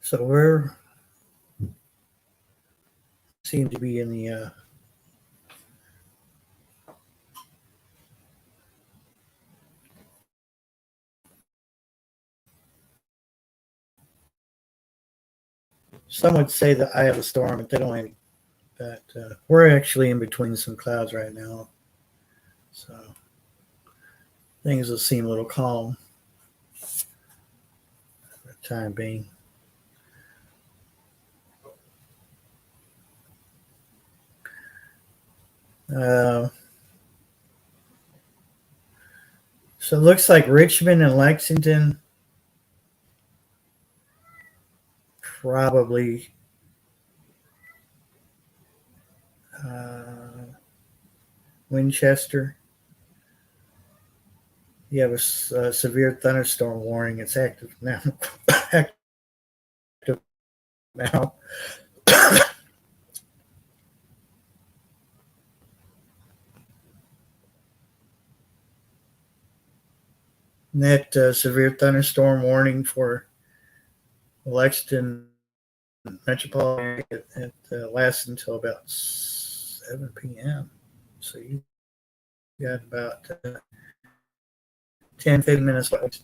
[SPEAKER 1] So we're seem to be in the some would say the eye of the storm, but they don't like that. We're actually in between some clouds right now, so things will seem a little calm for the time being. Uh, so it looks like Richmond and Lexington probably Winchester. You have a severe thunderstorm warning. It's active now. active now. That severe thunderstorm warning for Lexington metropolitan area, it lasts until about 7 p.m. So you got about 10, 15 minutes left.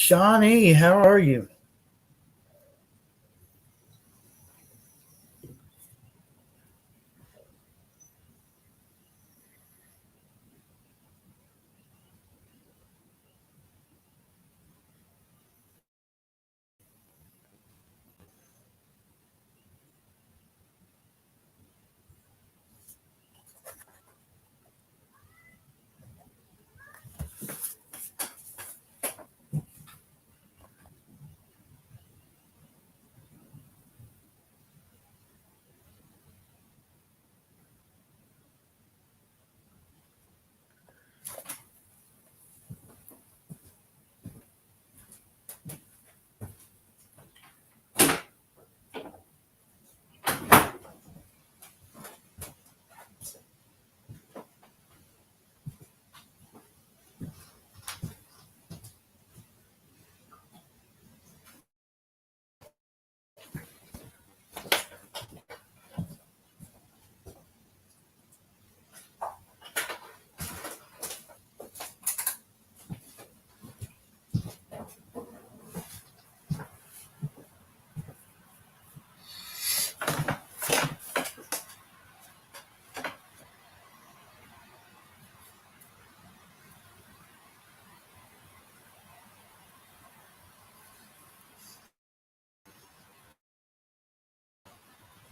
[SPEAKER 1] Shawnee, how are you?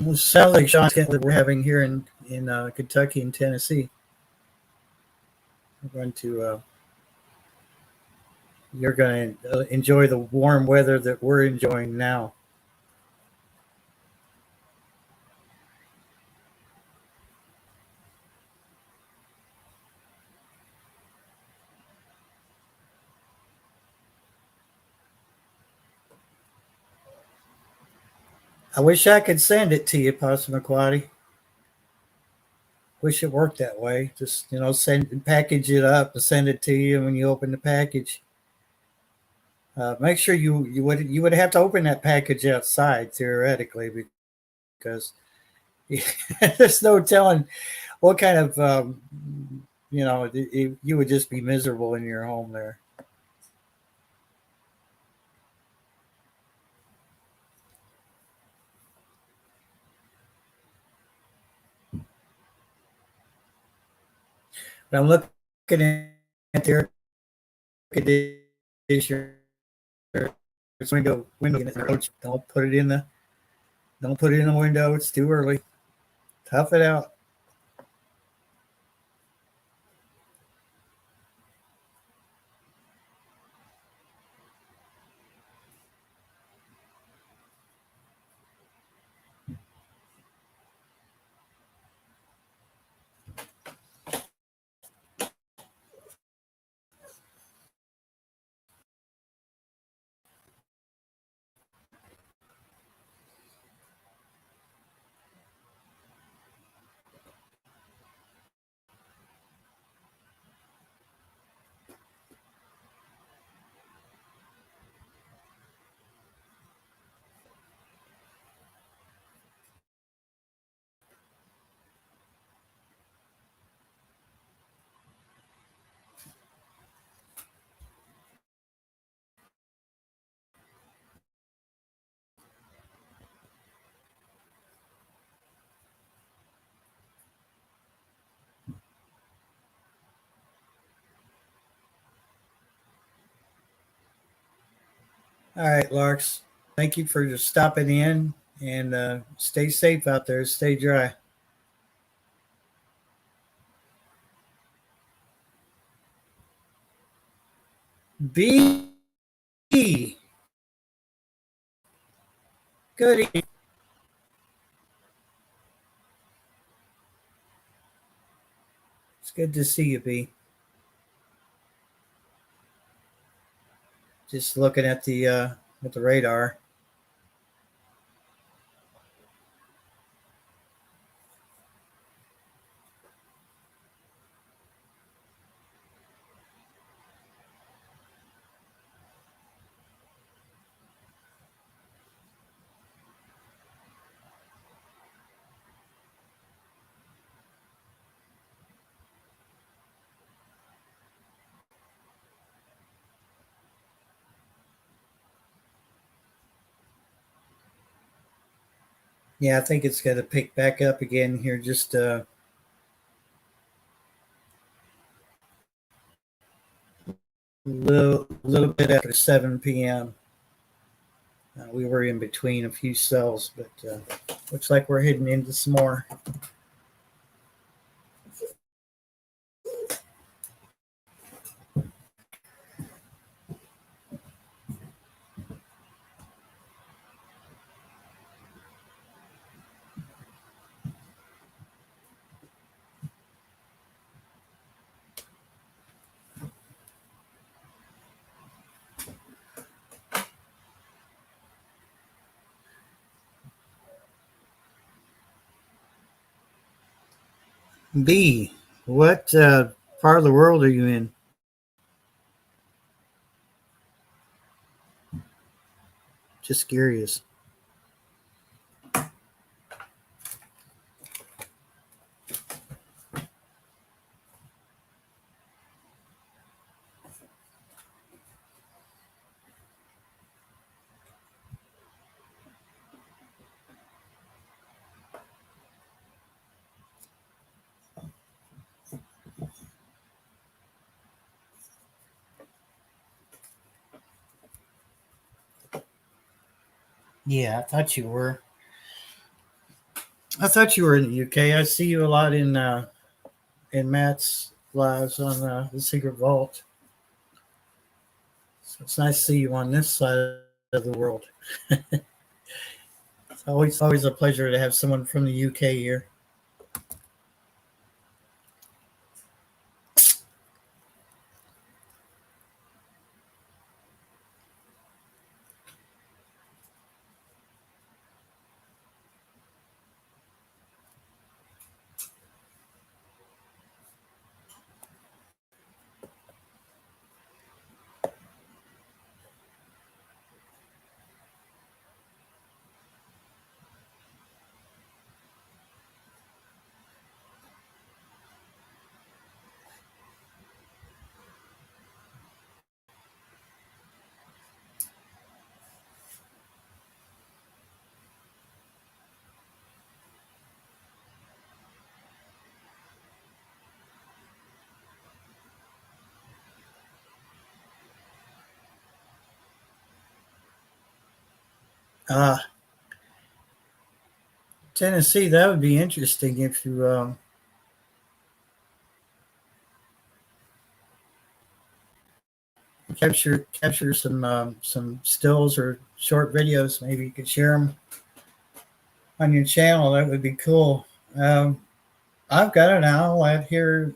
[SPEAKER 1] Well, it sounds like Sean's getting what we're having here in Kentucky and Tennessee. We're going to you're going to enjoy the warm weather that we're enjoying now. I wish I could send it to you, Passamaquoddy. Wish it worked that way. Just send package it up and send it to you when you open the package. Make sure you would have to open that package outside theoretically because There's no telling what kind of you would just be miserable in your home there. But I'm looking at the air conditioner. It's window unit. Don't put it in the window. It's too early. Tough it out. All right, Larks. Thank you for just stopping in and stay safe out there. Stay dry. B. Good evening. It's good to see you, B. Just looking at the radar. Yeah, I think it's going to pick back up again here just little bit after 7 p.m. We were in between a few cells, but looks like we're heading into some more. B, what part of the world are you in? Just curious. Yeah, I thought you were. I thought you were in the UK. I see you a lot in Matt's lives on the Secret Vault. So it's nice to see you on this side of the world. It's always a pleasure to have someone from the UK here. Uh, Tennessee, that would be interesting if you capture some stills or short videos. Maybe you could share them on your channel. That would be cool. I've got an owl out here.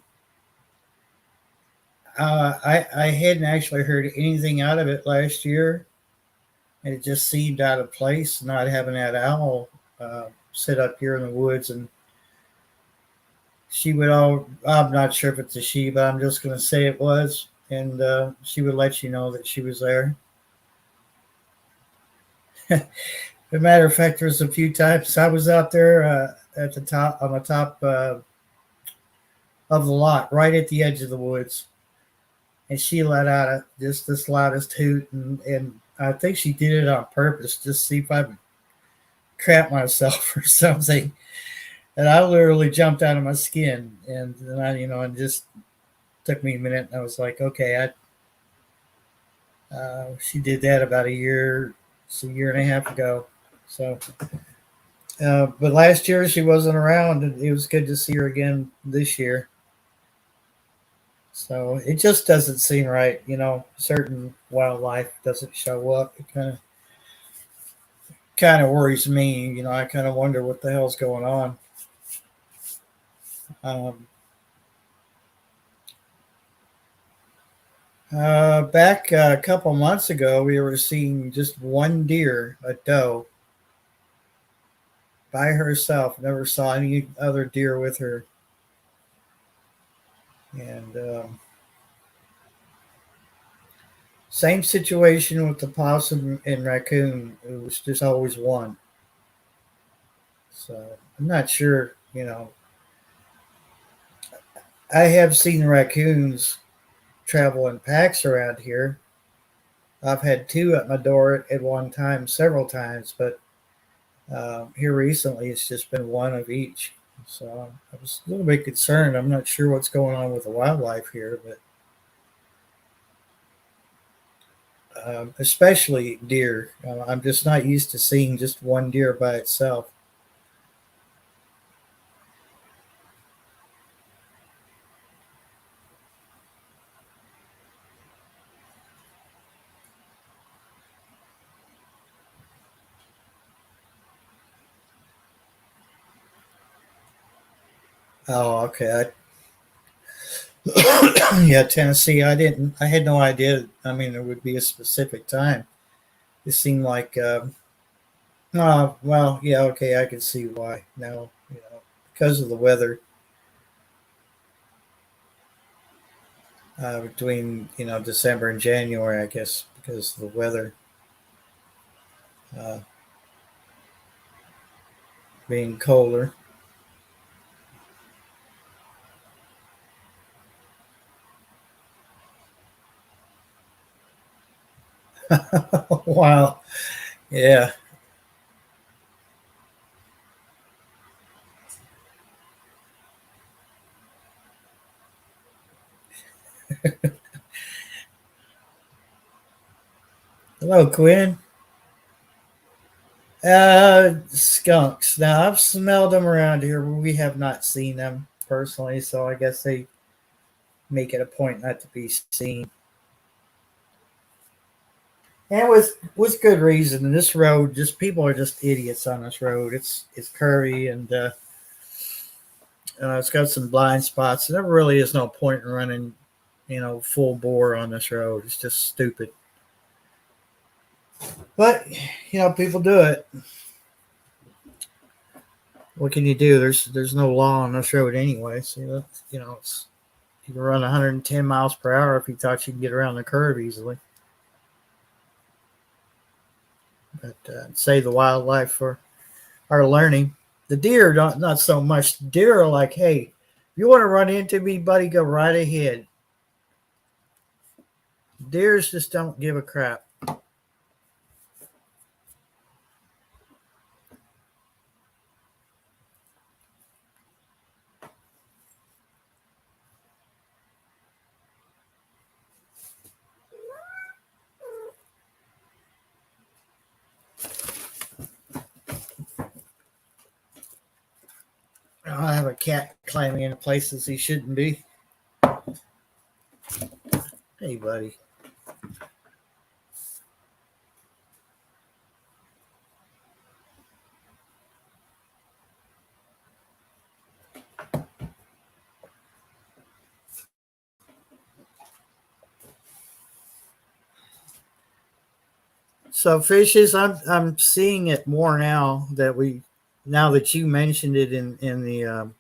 [SPEAKER 1] I hadn't actually heard anything out of it last year. It just seemed out of place not having that owl sit up here in the woods. And she would all, I'm not sure if it's a she, but I'm just going to say it was. And she would let you know that she was there. As a matter of fact, there's a few times I was out there at the top, on the top of the lot, right at the edge of the woods. And she let out just this loudest hoot. And I think she did it on purpose, just to see if I would crap myself or something. And I literally jumped out of my skin. And I, and just took me a minute. And I was like, okay, she did that about it's a year and a half ago. So, but last year she wasn't around, and it was good to see her again this year. So it just doesn't seem right, certain wildlife doesn't show up. It kind of worries me. I kind of wonder what the hell's going on. Um, Back a couple months ago, we were seeing just one deer, a doe, by herself. Never saw any other deer with her. And same situation with the possum and raccoon. It was just always one. So I'm not sure, I have seen raccoons travel in packs around here. I've had two at my door at one time, several times, but here recently it's just been one of each. So I was a little bit concerned. I'm not sure what's going on with the wildlife here, but especially deer. I'm just not used to seeing just one deer by itself. Oh, okay. Yeah, Tennessee. I had no idea. I mean, there would be a specific time. It seemed like, well, yeah, okay, I can see why now, because of the weather between, December and January, I guess, because of the weather uh, being colder. Wow. Yeah. Hello, Quinn. Skunks. Now, I've smelled them around here, but we have not seen them personally, so I guess they make it a point not to be seen. And with good reason. This road, just people are just idiots on this road. It's curvy and it's got some blind spots. There really is no point in running, full bore on this road. It's just stupid. But people do it. What can you do? There's no law on this road anyway. So you can run 110 miles per hour if you thought you can get around the curve easily. But save the wildlife for our learning. The deer don't, not so much. Deer are like, hey, if you want to run into me, buddy, go right ahead. Deers just don't give a crap. I have a cat climbing into places he shouldn't be. Hey, buddy. So fishes, I'm seeing it more now now that you mentioned it in the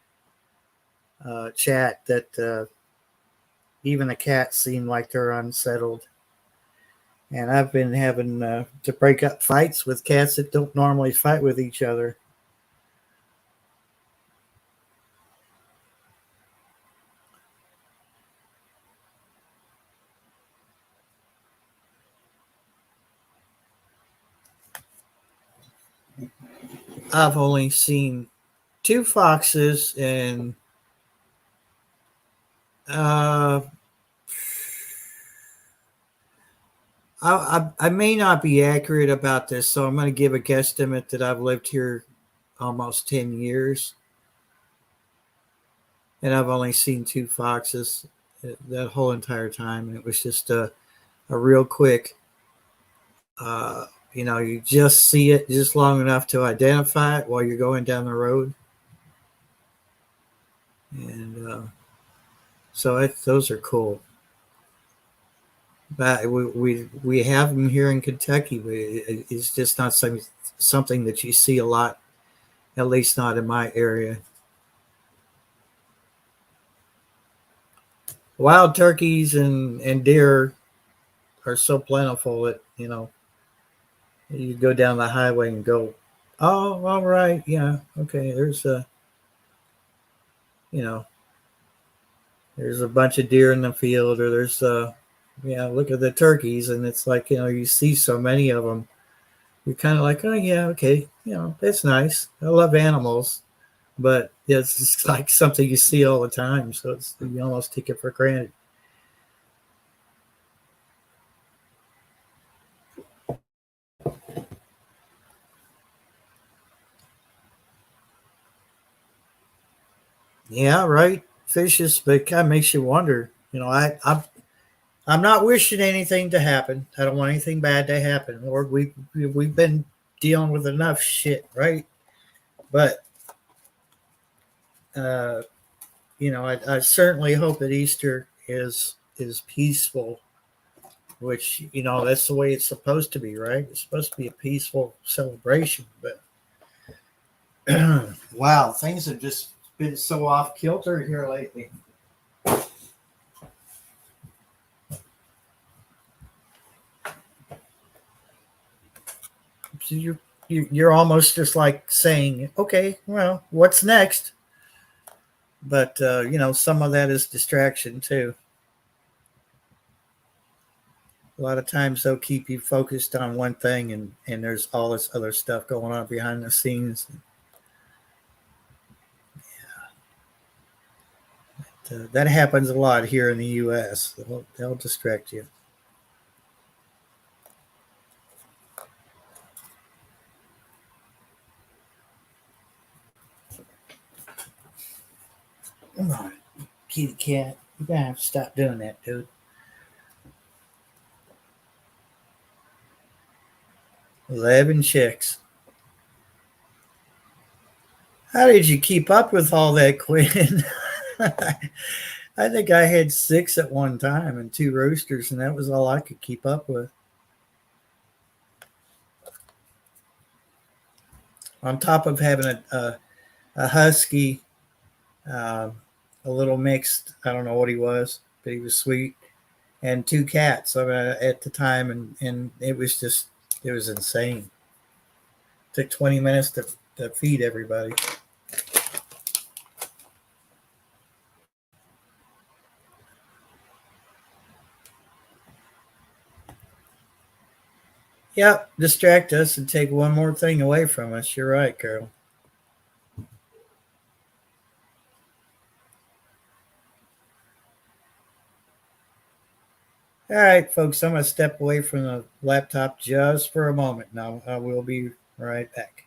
[SPEAKER 1] chat that even the cats seem like they're unsettled. And I've been having to break up fights with cats that don't normally fight with each other. I've only seen two foxes and uh, I may not be accurate about this, so I'm going to give a guesstimate that I've lived here almost 10 years. And I've only seen two foxes that whole entire time. And it was just a real quick, you just see it just long enough to identify it while you're going down the road. And so those are cool. But we have them here in Kentucky, but it's just not something that you see a lot, at least not in my area. Wild turkeys and deer are so plentiful that you go down the highway and go, oh, all right, yeah, okay. You know, there's a bunch of deer in the field, or there's look at the turkeys, and it's like you see so many of them. You're kind of like, oh yeah, okay, that's nice. I love animals, but it's just like something you see all the time, so you almost take it for granted. Yeah, right. Fishes, but it kind of makes you wonder. I'm not wishing anything to happen. I don't want anything bad to happen. Lord, we've been dealing with enough shit, right? But uh, I certainly hope that Easter is peaceful, which that's the way it's supposed to be, right? It's supposed to be a peaceful celebration. But wow, things have just been so off kilter here lately. So you're almost just like saying, okay, well, what's next? But some of that is distraction too. A lot of times they'll keep you focused on one thing, and there's all this other stuff going on behind the scenes. That happens a lot here in the U.S. They'll distract you. Come on, kitty cat. You're going to have to stop doing that, dude. 11 chicks. How did you keep up with all that, Quinn? I think I had 6 at one time and 2 roosters, and that was all I could keep up with. On top of having a husky, a little mixed, I don't know what he was, but he was sweet, and 2 cats at the time, and it was insane. It took 20 minutes to feed everybody. Yep, distract us and take one more thing away from us. You're right, Carol. All right, folks, I'm going to step away from the laptop just for a moment now. I will be right back.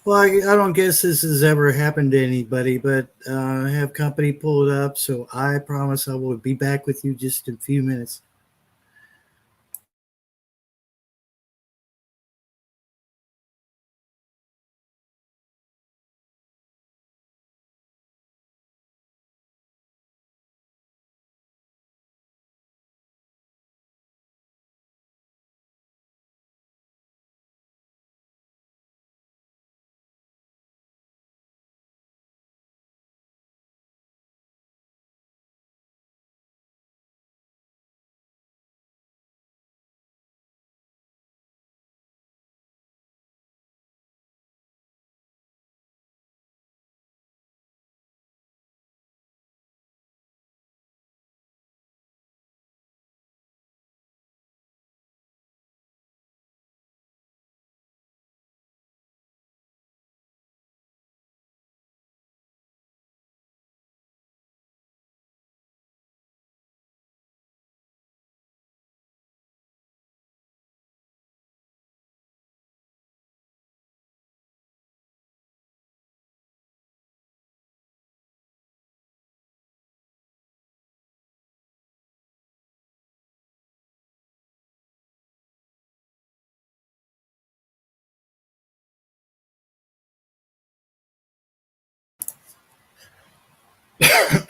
[SPEAKER 1] Well, I don't guess this has ever happened to anybody, but I have company pulled up, so I promise I will be back with you just in a few minutes.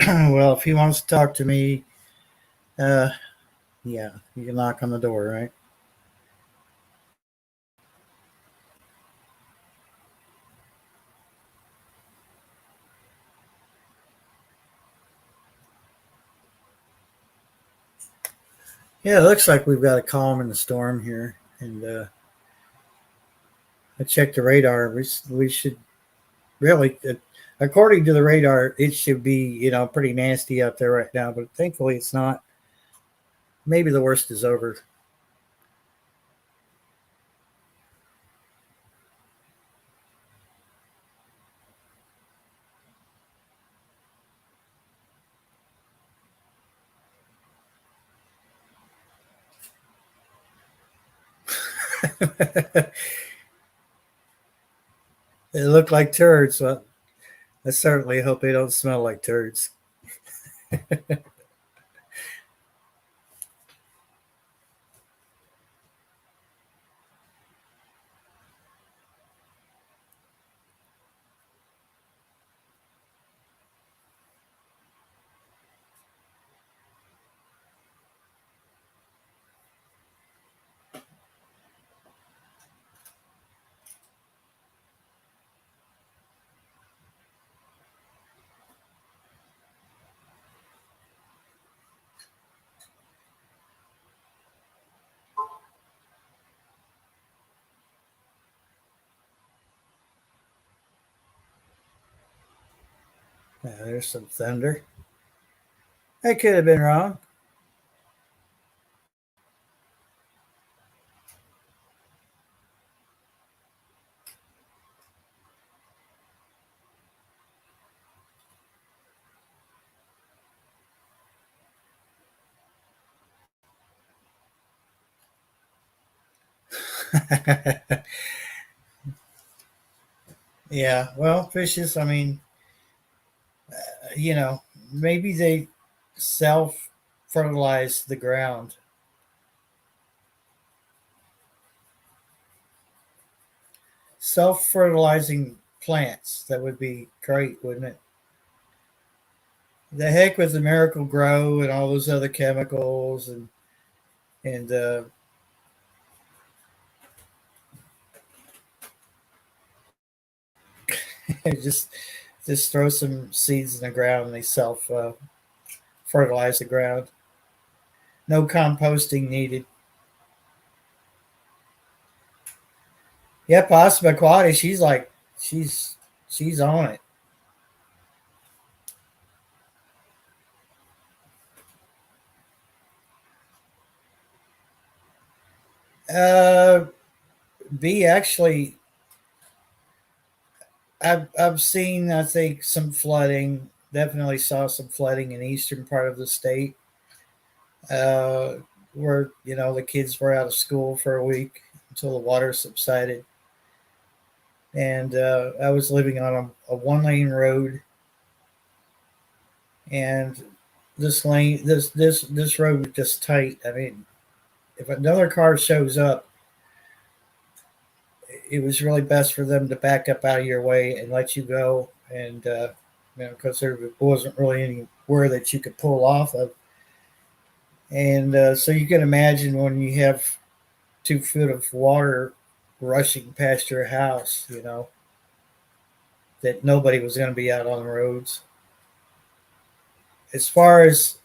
[SPEAKER 1] Well, if he wants to talk to me, uh, yeah, you can knock on the door, right? Yeah, it looks like we've got a calm in the storm here, and I checked the radar. We should really, according to the radar, it should be pretty nasty out there right now. But thankfully, it's not. Maybe the worst is over. It looked like turds. Well, I certainly hope they don't smell like turds. There's some thunder. I could have been wrong. Yeah, well, fishes, I mean, you know, maybe they self fertilize the ground. Self fertilizing plants. That would be great, wouldn't it? The heck with the Miracle Grow and all those other chemicals and just just throw some seeds in the ground and they self fertilize the ground. No composting needed. Yeah, Passamaquoddy, she's like she's she's on it. Uh, B actually, I've seen I think some flooding. Definitely saw some flooding in the eastern part of the state, uh, where the kids were out of school for a week until the water subsided. and I was living on a one-lane road, and this road was just tight. I mean, if another car shows up, it was really best for them to back up out of your way and let you go, and because there wasn't really anywhere that you could pull off of, and so you can imagine when you have 2 foot of water rushing past your house, that nobody was going to be out on the roads. As far as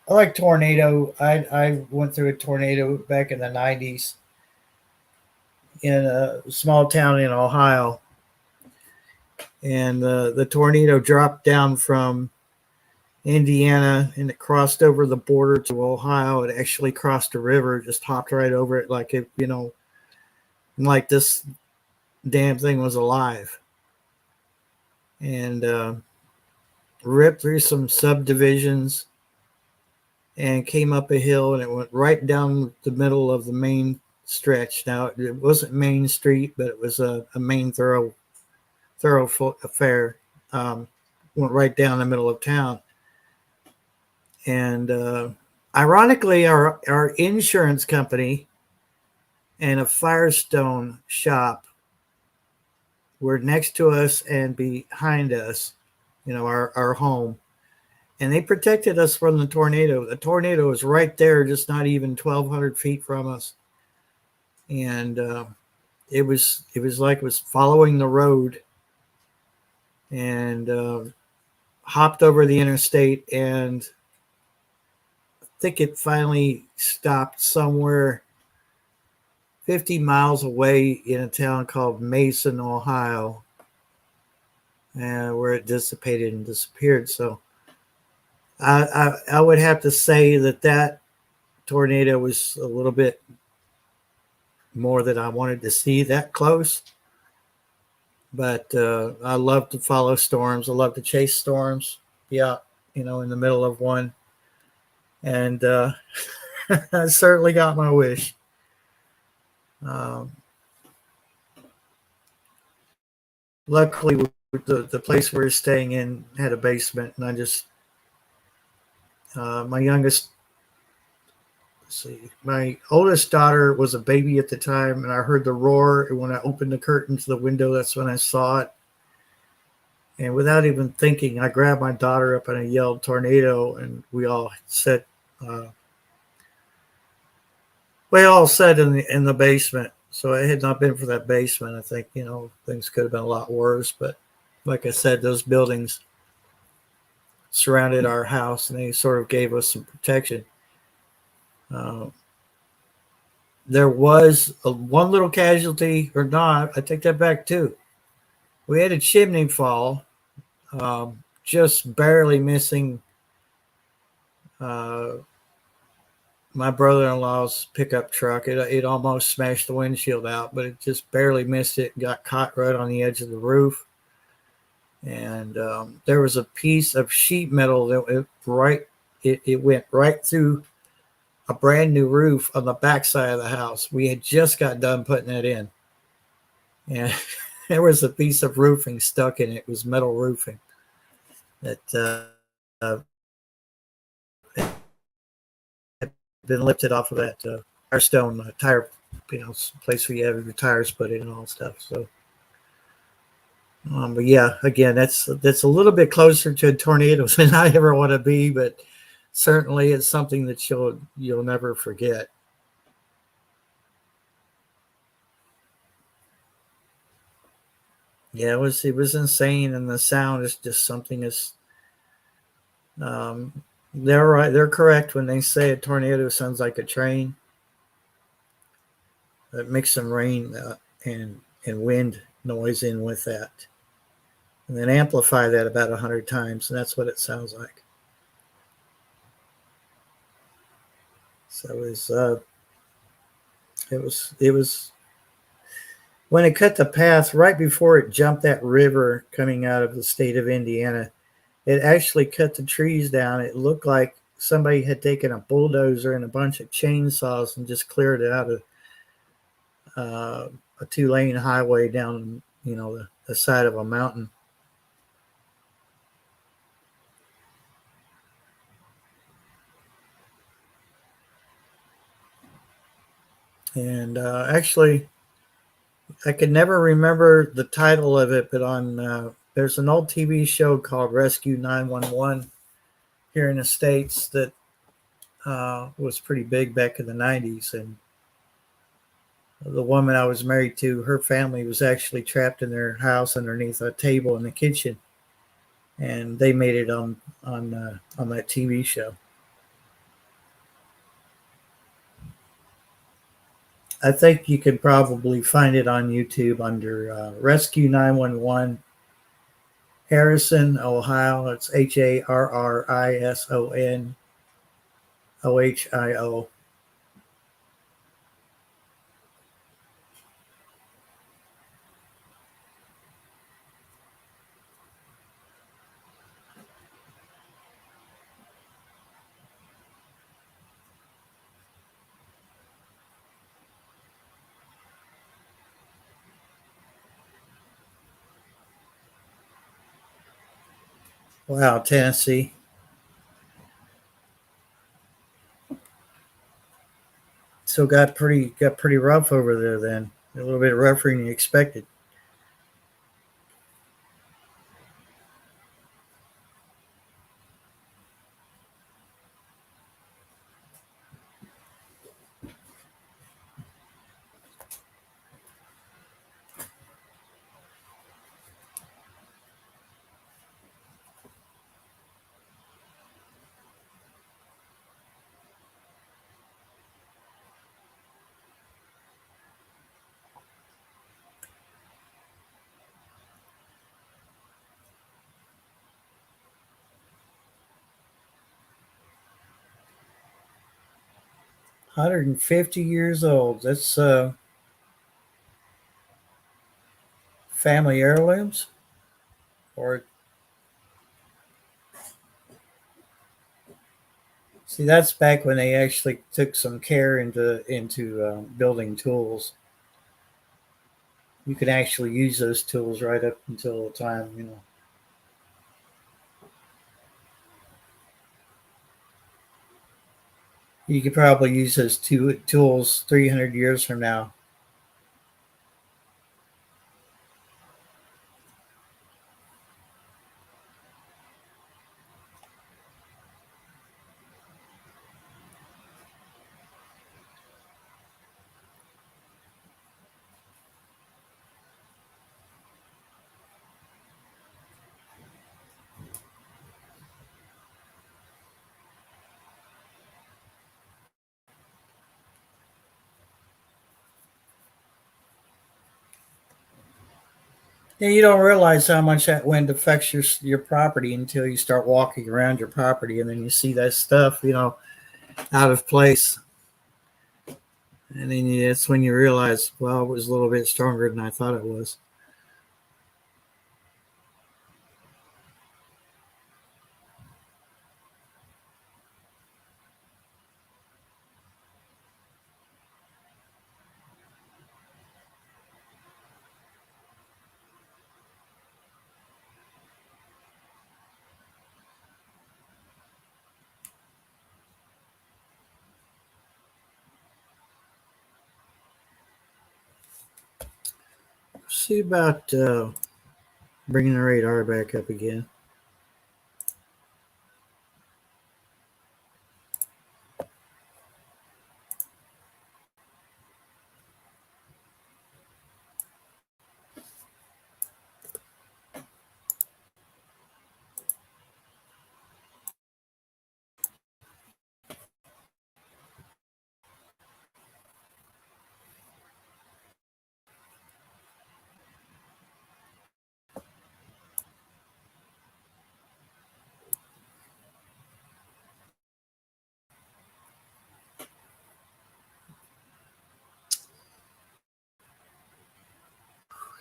[SPEAKER 1] I like tornado, I went through a tornado back in the 90s in a small town in Ohio, and the tornado dropped down from Indiana and it crossed over the border to Ohio. It actually crossed a river, just hopped right over it like like this damn thing was alive, and ripped through some subdivisions and came up a hill, and it went right down the middle of the main stretch. Now, it wasn't Main Street, but it was a main thoroughfare. Went right down the middle of town. And ironically, our insurance company and a Firestone shop were next to us and behind us, our home. And they protected us from the tornado. The tornado was right there, just not even 1,200 feet from us. And it was like it was following the road, and hopped over the interstate, and I think it finally stopped somewhere 50 miles away in a town called Mason, Ohio, where it dissipated and disappeared. So I would have to say that tornado was a little bit more than I wanted to see that close. But I love to follow storms. I love to chase storms. Yeah, in the middle of one. And I certainly got my wish. Luckily, the place we were staying in had a basement, and I just my oldest daughter was a baby at the time, and I heard the roar, and when I opened the curtain to the window, that's when I saw it. And without even thinking, I grabbed my daughter up and I yelled tornado, and we all sat in the basement. So it had not been for that basement, I think things could have been a lot worse. But like I said, those buildings surrounded our house, and they sort of gave us some protection. There was one little casualty, or not. I take that back too. We had a chimney fall, just barely missing my brother-in-law's pickup truck. It almost smashed the windshield out, but it just barely missed it and got caught right on the edge of the roof. And there was a piece of sheet metal that it went right through a brand new roof on the backside of the house. We had just got done putting it in, and there was a piece of roofing stuck in it. It was metal roofing that been lifted off of that Firestone tire, place where you have your tires put in and all stuff. So, but yeah, again, that's a little bit closer to tornadoes than I ever want to be, but certainly it's something that you'll never forget. Yeah, it was insane, and the sound is just something is. They're right. They're correct when they say a tornado sounds like a train. It makes some rain and wind noise in with that, and then amplify that about 100 times, and that's what it sounds like. So it was when it cut the path right before it jumped that river coming out of the state of Indiana. It actually cut the trees down. It looked like somebody had taken a bulldozer and a bunch of chainsaws and just cleared it out of a 2-lane highway down, the side of a mountain. And actually, I could never remember the title of it, but on there's an old TV show called Rescue 911 here in the States that was pretty big back in the 90s. And the woman I was married to, her family was actually trapped in their house underneath a table in the kitchen, and they made it on that TV show. I think you could probably find it on YouTube under Rescue 911 Harrison, Ohio. It's HARRISON OHIO. Wow, Tennessee. So got pretty rough over there then. A little bit rougher than you expected. 150 years old. That's family heirlooms, or see, that's back when they actually took some care into building tools. You can actually use those tools right up until the time. You could probably use those tools 300 years from now. Yeah, you don't realize how much that wind affects your property until you start walking around your property, and then you see that stuff, out of place, and then that's when you realize, well, it was a little bit stronger than I thought it was. See about bringing the radar back up again.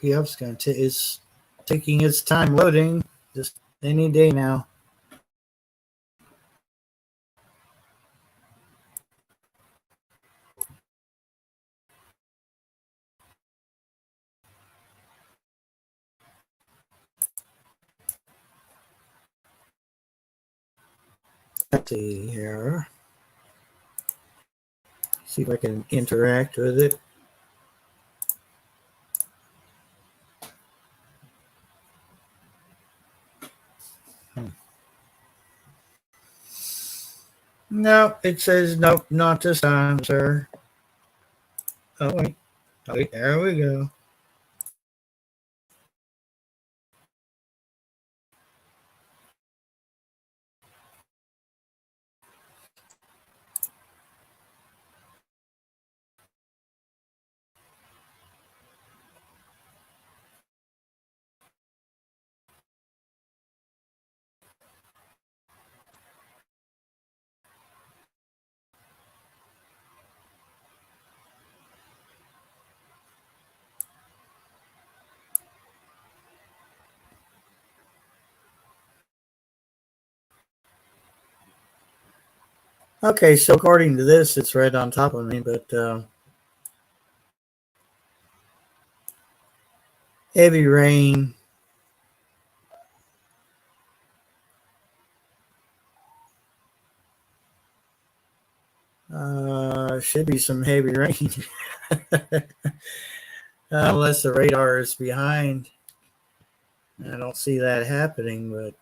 [SPEAKER 1] Yeah, it's taking its time loading. Just any day now. Let's see here. See if I can interact with it. No, it says nope, not this time, sir. Oh wait, there we go. Okay, so according to this, it's right on top of me, but heavy rain. Should be some heavy rain. Unless the radar is behind. I don't see that happening, but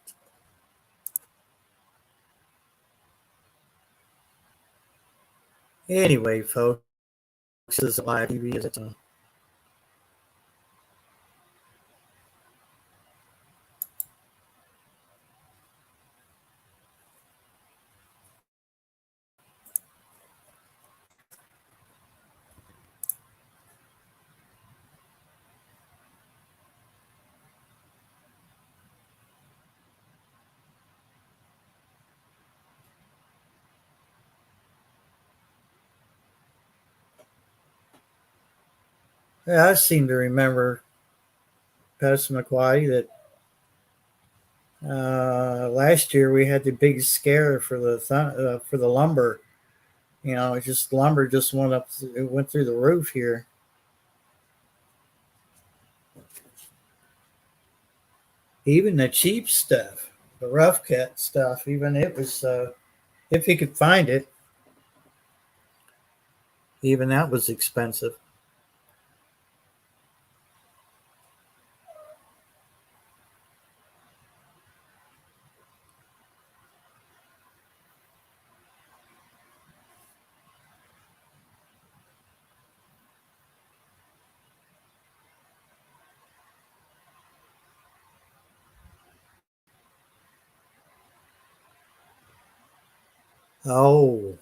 [SPEAKER 1] anyway, folks, this is live TV. Yeah, I seem to remember, Pastor McQuady, that last year we had the big scare for the lumber. You know, it just lumber just went up. It went through the roof here. Even the cheap stuff, the rough cut stuff, even it was, if you could find it, even that was expensive. Oh,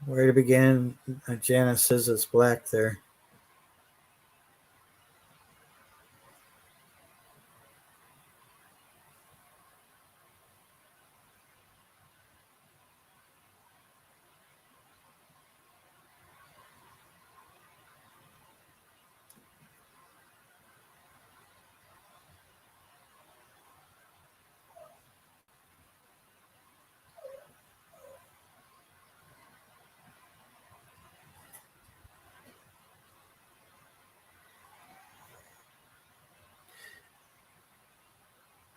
[SPEAKER 1] where to begin? Janice says it's black there.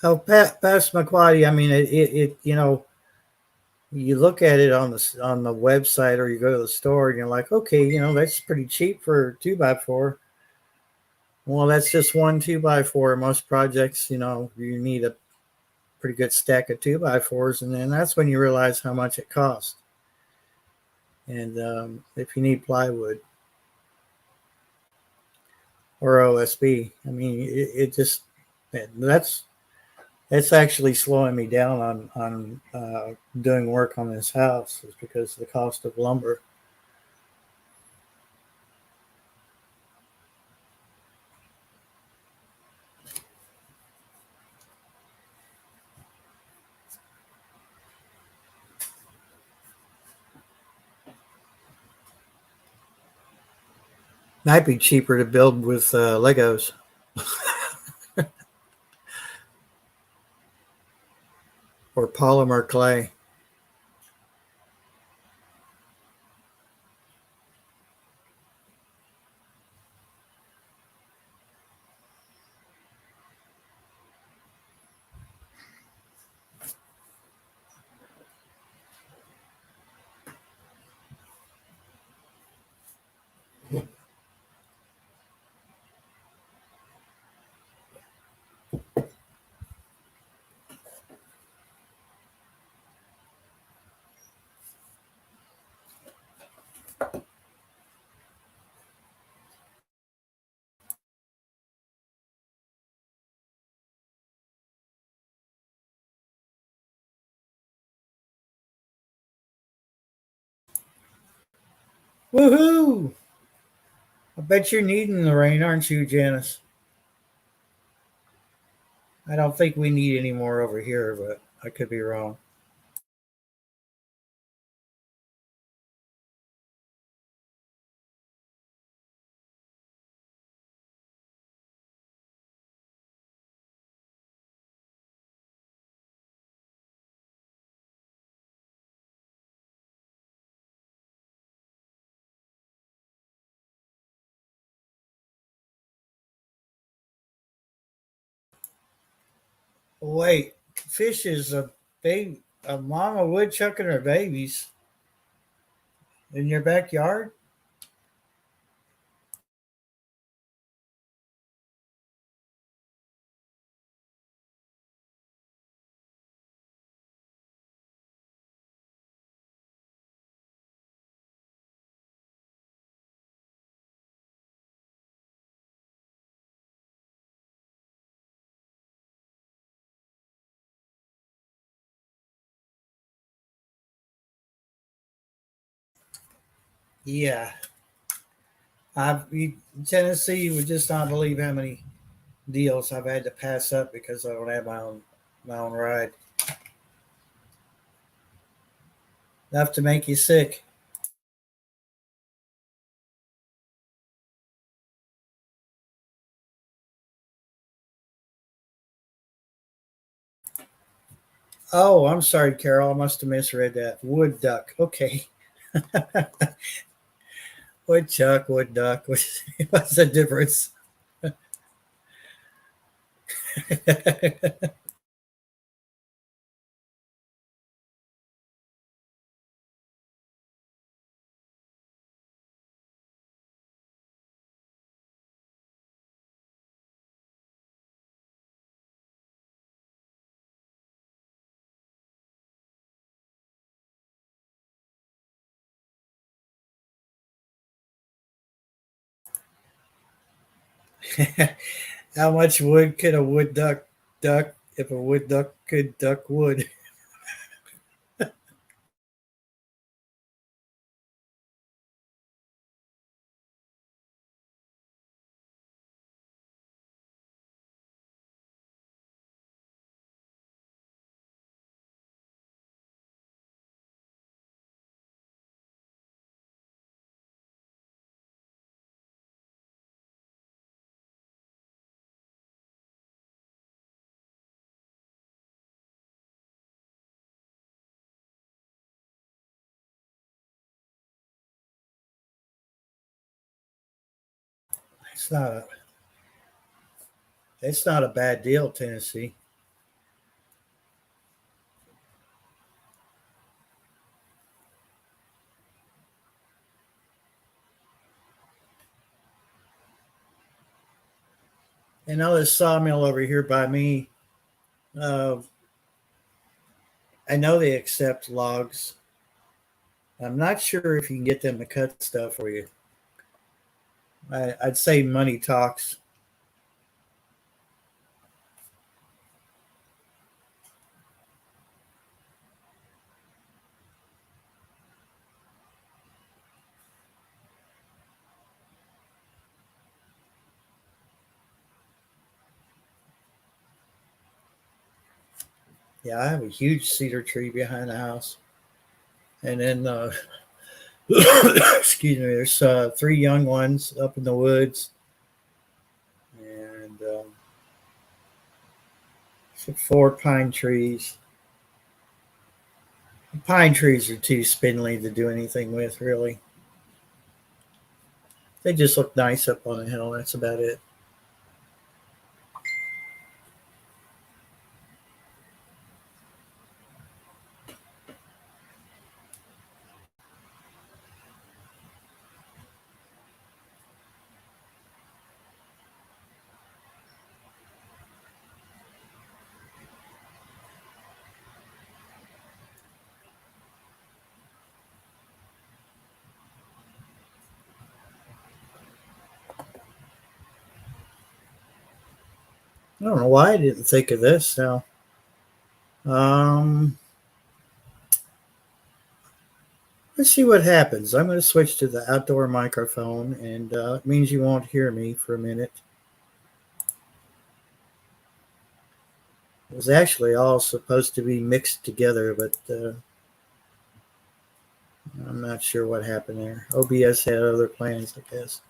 [SPEAKER 1] Oh, Pastor McQuady, I mean, you know, you look at it on the website or you go to the store and you're like, okay, you know, that's pretty cheap for a 2x4. Well, that's just one 2x4. Most projects, you know, you need a pretty good stack of 2x4s, and then that's when you realize how much it costs. And if you need plywood or OSB, I mean, it just that's it's actually slowing me down on doing work on this house is because of the cost of lumber. Might be cheaper to build with Legos or polymer clay. Woohoo! I bet you're needing the rain, aren't you, Janice? I don't think we need any more over here, but I could be wrong. Wait, fish is a baby, a mama woodchuck and her babies in your backyard? Yeah. Tennessee, you would just not believe how many deals I've had to pass up because I don't have my own ride. Enough to make you sick. Oh, I'm sorry, Carol. I must have misread that. Wood duck. Okay. Woodchuck, wood duck. What's the difference? How much wood could a wood duck if a wood duck could duck wood? It's not a it's not a bad deal, Tennessee. I know this sawmill over here by me. Uh, I know they accept logs. I'm not sure if you can get them to cut stuff for you. I'd say money talks. Yeah, I have a huge cedar tree behind the house, and then excuse me, there's three young ones up in the woods, and four pine trees. Pine trees are too spindly to do anything with, really. They just look nice up on a hill. That's about it. I don't know why I didn't think of this. Now, um, Let's see what happens. I'm going to switch to the outdoor microphone, and it means you won't hear me for a minute. It was actually all supposed to be mixed together, but I'm not sure what happened there. OBS had other plans, I guess.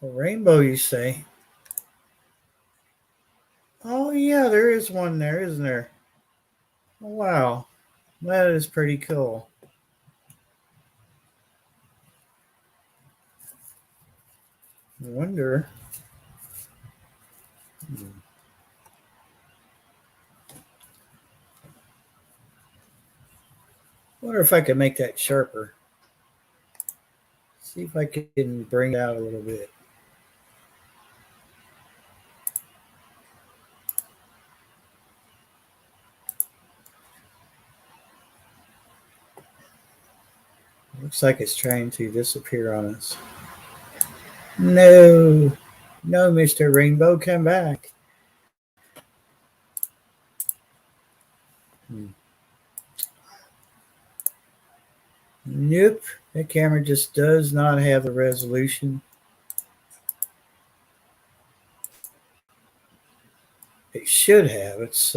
[SPEAKER 1] A rainbow, you say? Oh, yeah, there is one there, isn't there? Oh, wow. That is pretty cool. I wonder. Wonder if I could make that sharper. See if I can bring it out a little bit. Looks like it's trying to disappear on us. No, no, Mr. Rainbow, come back. Nope, that camera just does not have the resolution. It should have. It's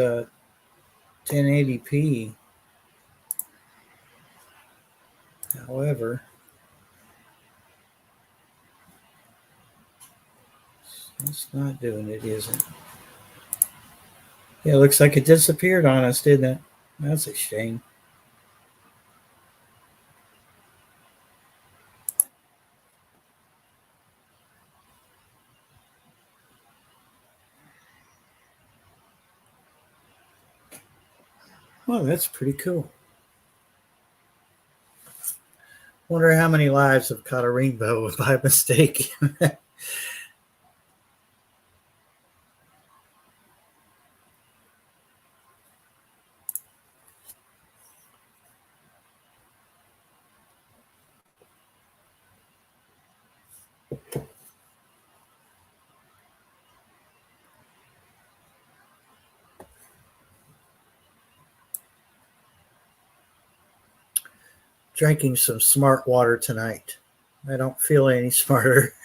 [SPEAKER 1] 1080p. However, it's not doing it, is it? Yeah, it looks like it disappeared on us, didn't it? That's a shame. Well, that's pretty cool. Wonder how many lives have caught a rainbow by mistake. Drinking some smart water tonight. I don't feel any smarter.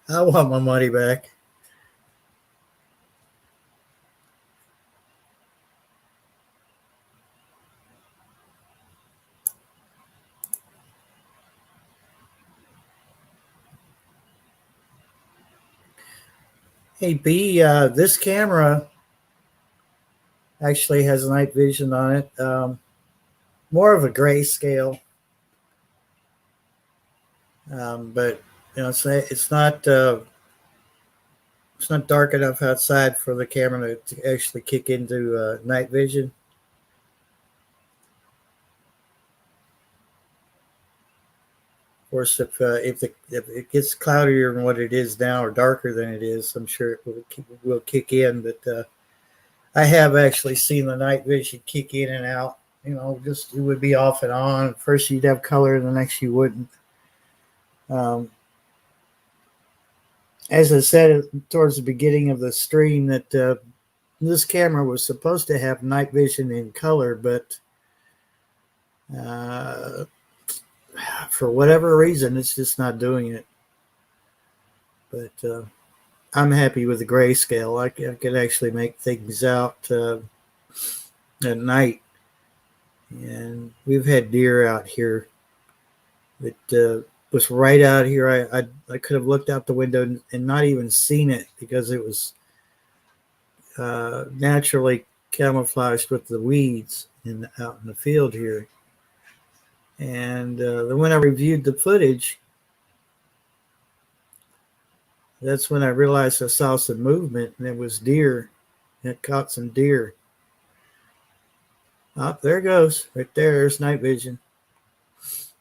[SPEAKER 1] I want my money back. Hey, B, this camera actually has night vision on it. More of a grayscale, but you know, it's not dark enough outside for the camera to actually kick into night vision. Of course, if it gets cloudier than what it is now or darker than it is, I'm sure it will kick in. But I have actually seen the night vision kick in and out just it would be off and on. First you'd have color, and the next you wouldn't. Um, as I said towards the beginning of the stream, that this camera was supposed to have night vision in color, but uh, for whatever reason, it's just not doing it. But I'm happy with the grayscale. I can actually make things out at night. And we've had deer out here that was right out here. I could have looked out the window and not even seen it because it was naturally camouflaged with the weeds out in the field here. And then when I reviewed the footage, that's when I realized I saw some movement, and it was deer. It caught some deer. Oh, there it goes. Right there. There's night vision.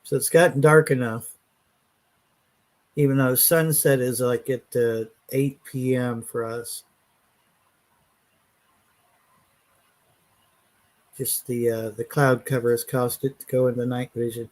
[SPEAKER 1] So it's gotten dark enough, even though sunset is like at 8 p.m. for us. Just the cloud cover has caused it to go into night vision.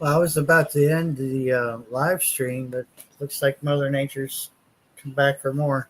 [SPEAKER 1] Well, I was about to end the live stream, but looks like Mother Nature's come back for more.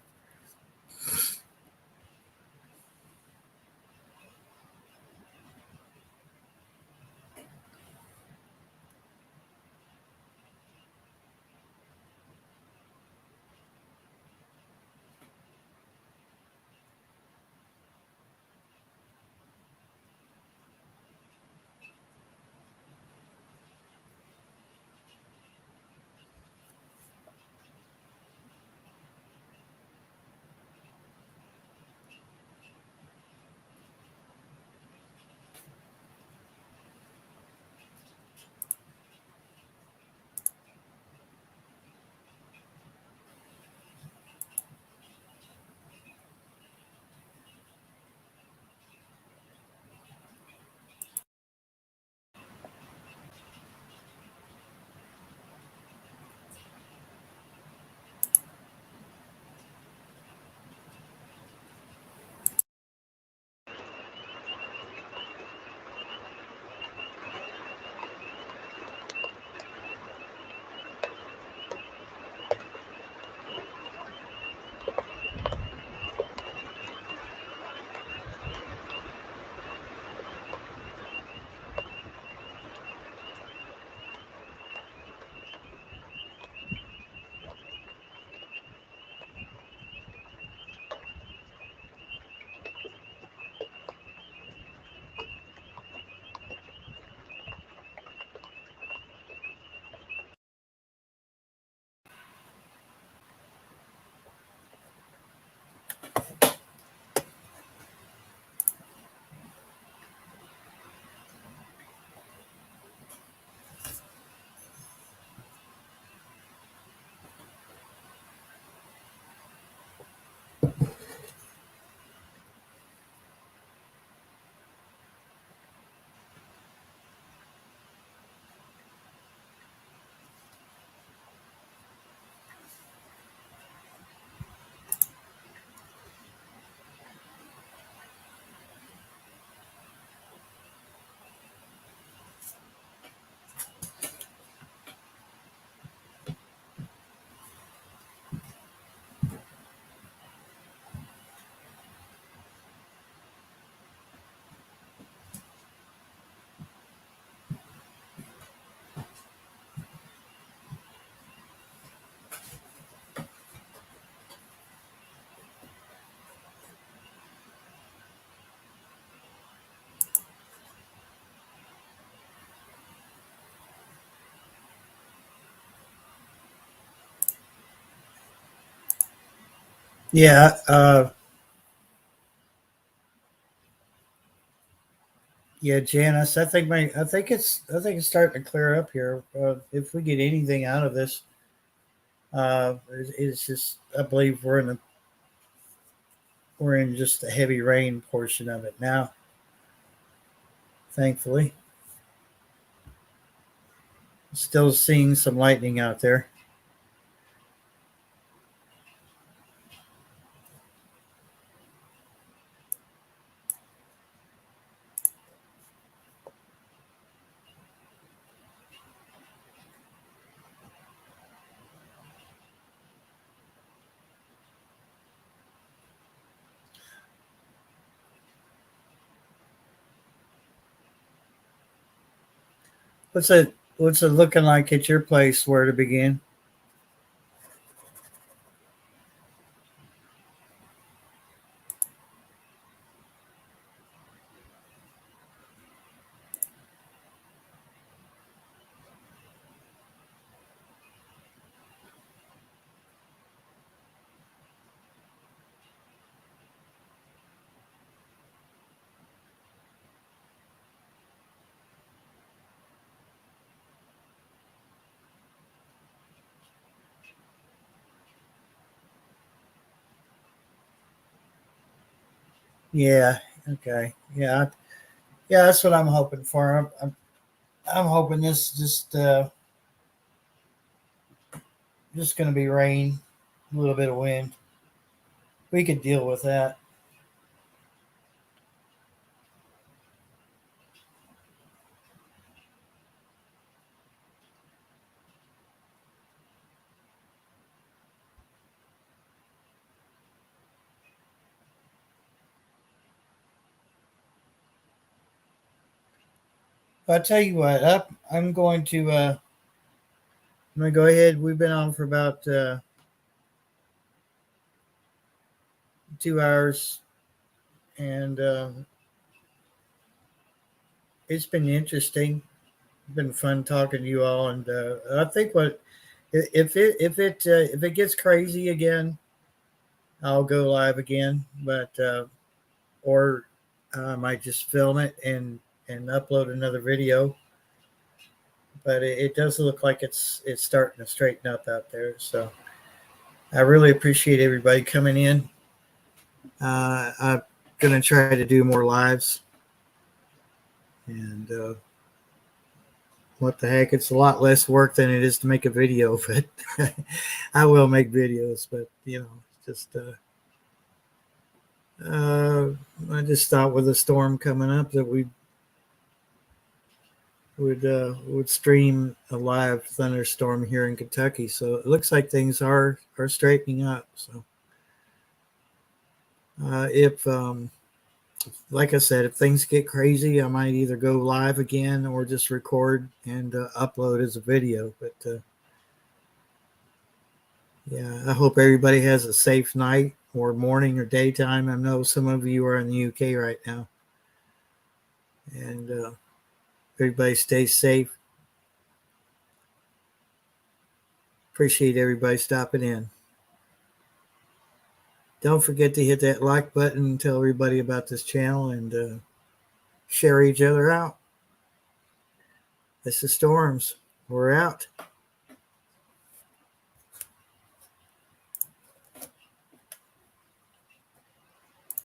[SPEAKER 1] Yeah, yeah, Janice. I think it's starting to clear up here. If we get anything out of this, it's just I believe we're in just the heavy rain portion of it now. Thankfully, still seeing some lightning out there. What's it looking like at your place where to begin? Yeah. Okay. Yeah. Yeah. That's what I'm hoping for. I'm hoping this just going to be rain, a little bit of wind. We could deal with that. But I tell you what, I'm going to go ahead. We've been on for about 2 hours, and it's been interesting. It's been fun talking to you all, and I think what if it gets crazy again, I'll go live again, but or I might just film it and upload another video. But it does look like it's starting to straighten up out there. So I really appreciate everybody coming in. I'm gonna try to do more lives, and what the heck, it's a lot less work than it is to make a video, but I will make videos. But just I just thought with the storm coming up that we would stream a live thunderstorm here in Kentucky. So it looks like things are straightening up. So if like I said, if things get crazy, I might either go live again or just record and upload as a video. But yeah, I hope everybody has a safe night or morning or daytime. I know some of you are in the UK right now, and everybody stay safe. Appreciate everybody stopping in. Don't forget to hit that like button and tell everybody about this channel, and share each other out. This is Storms. We're out.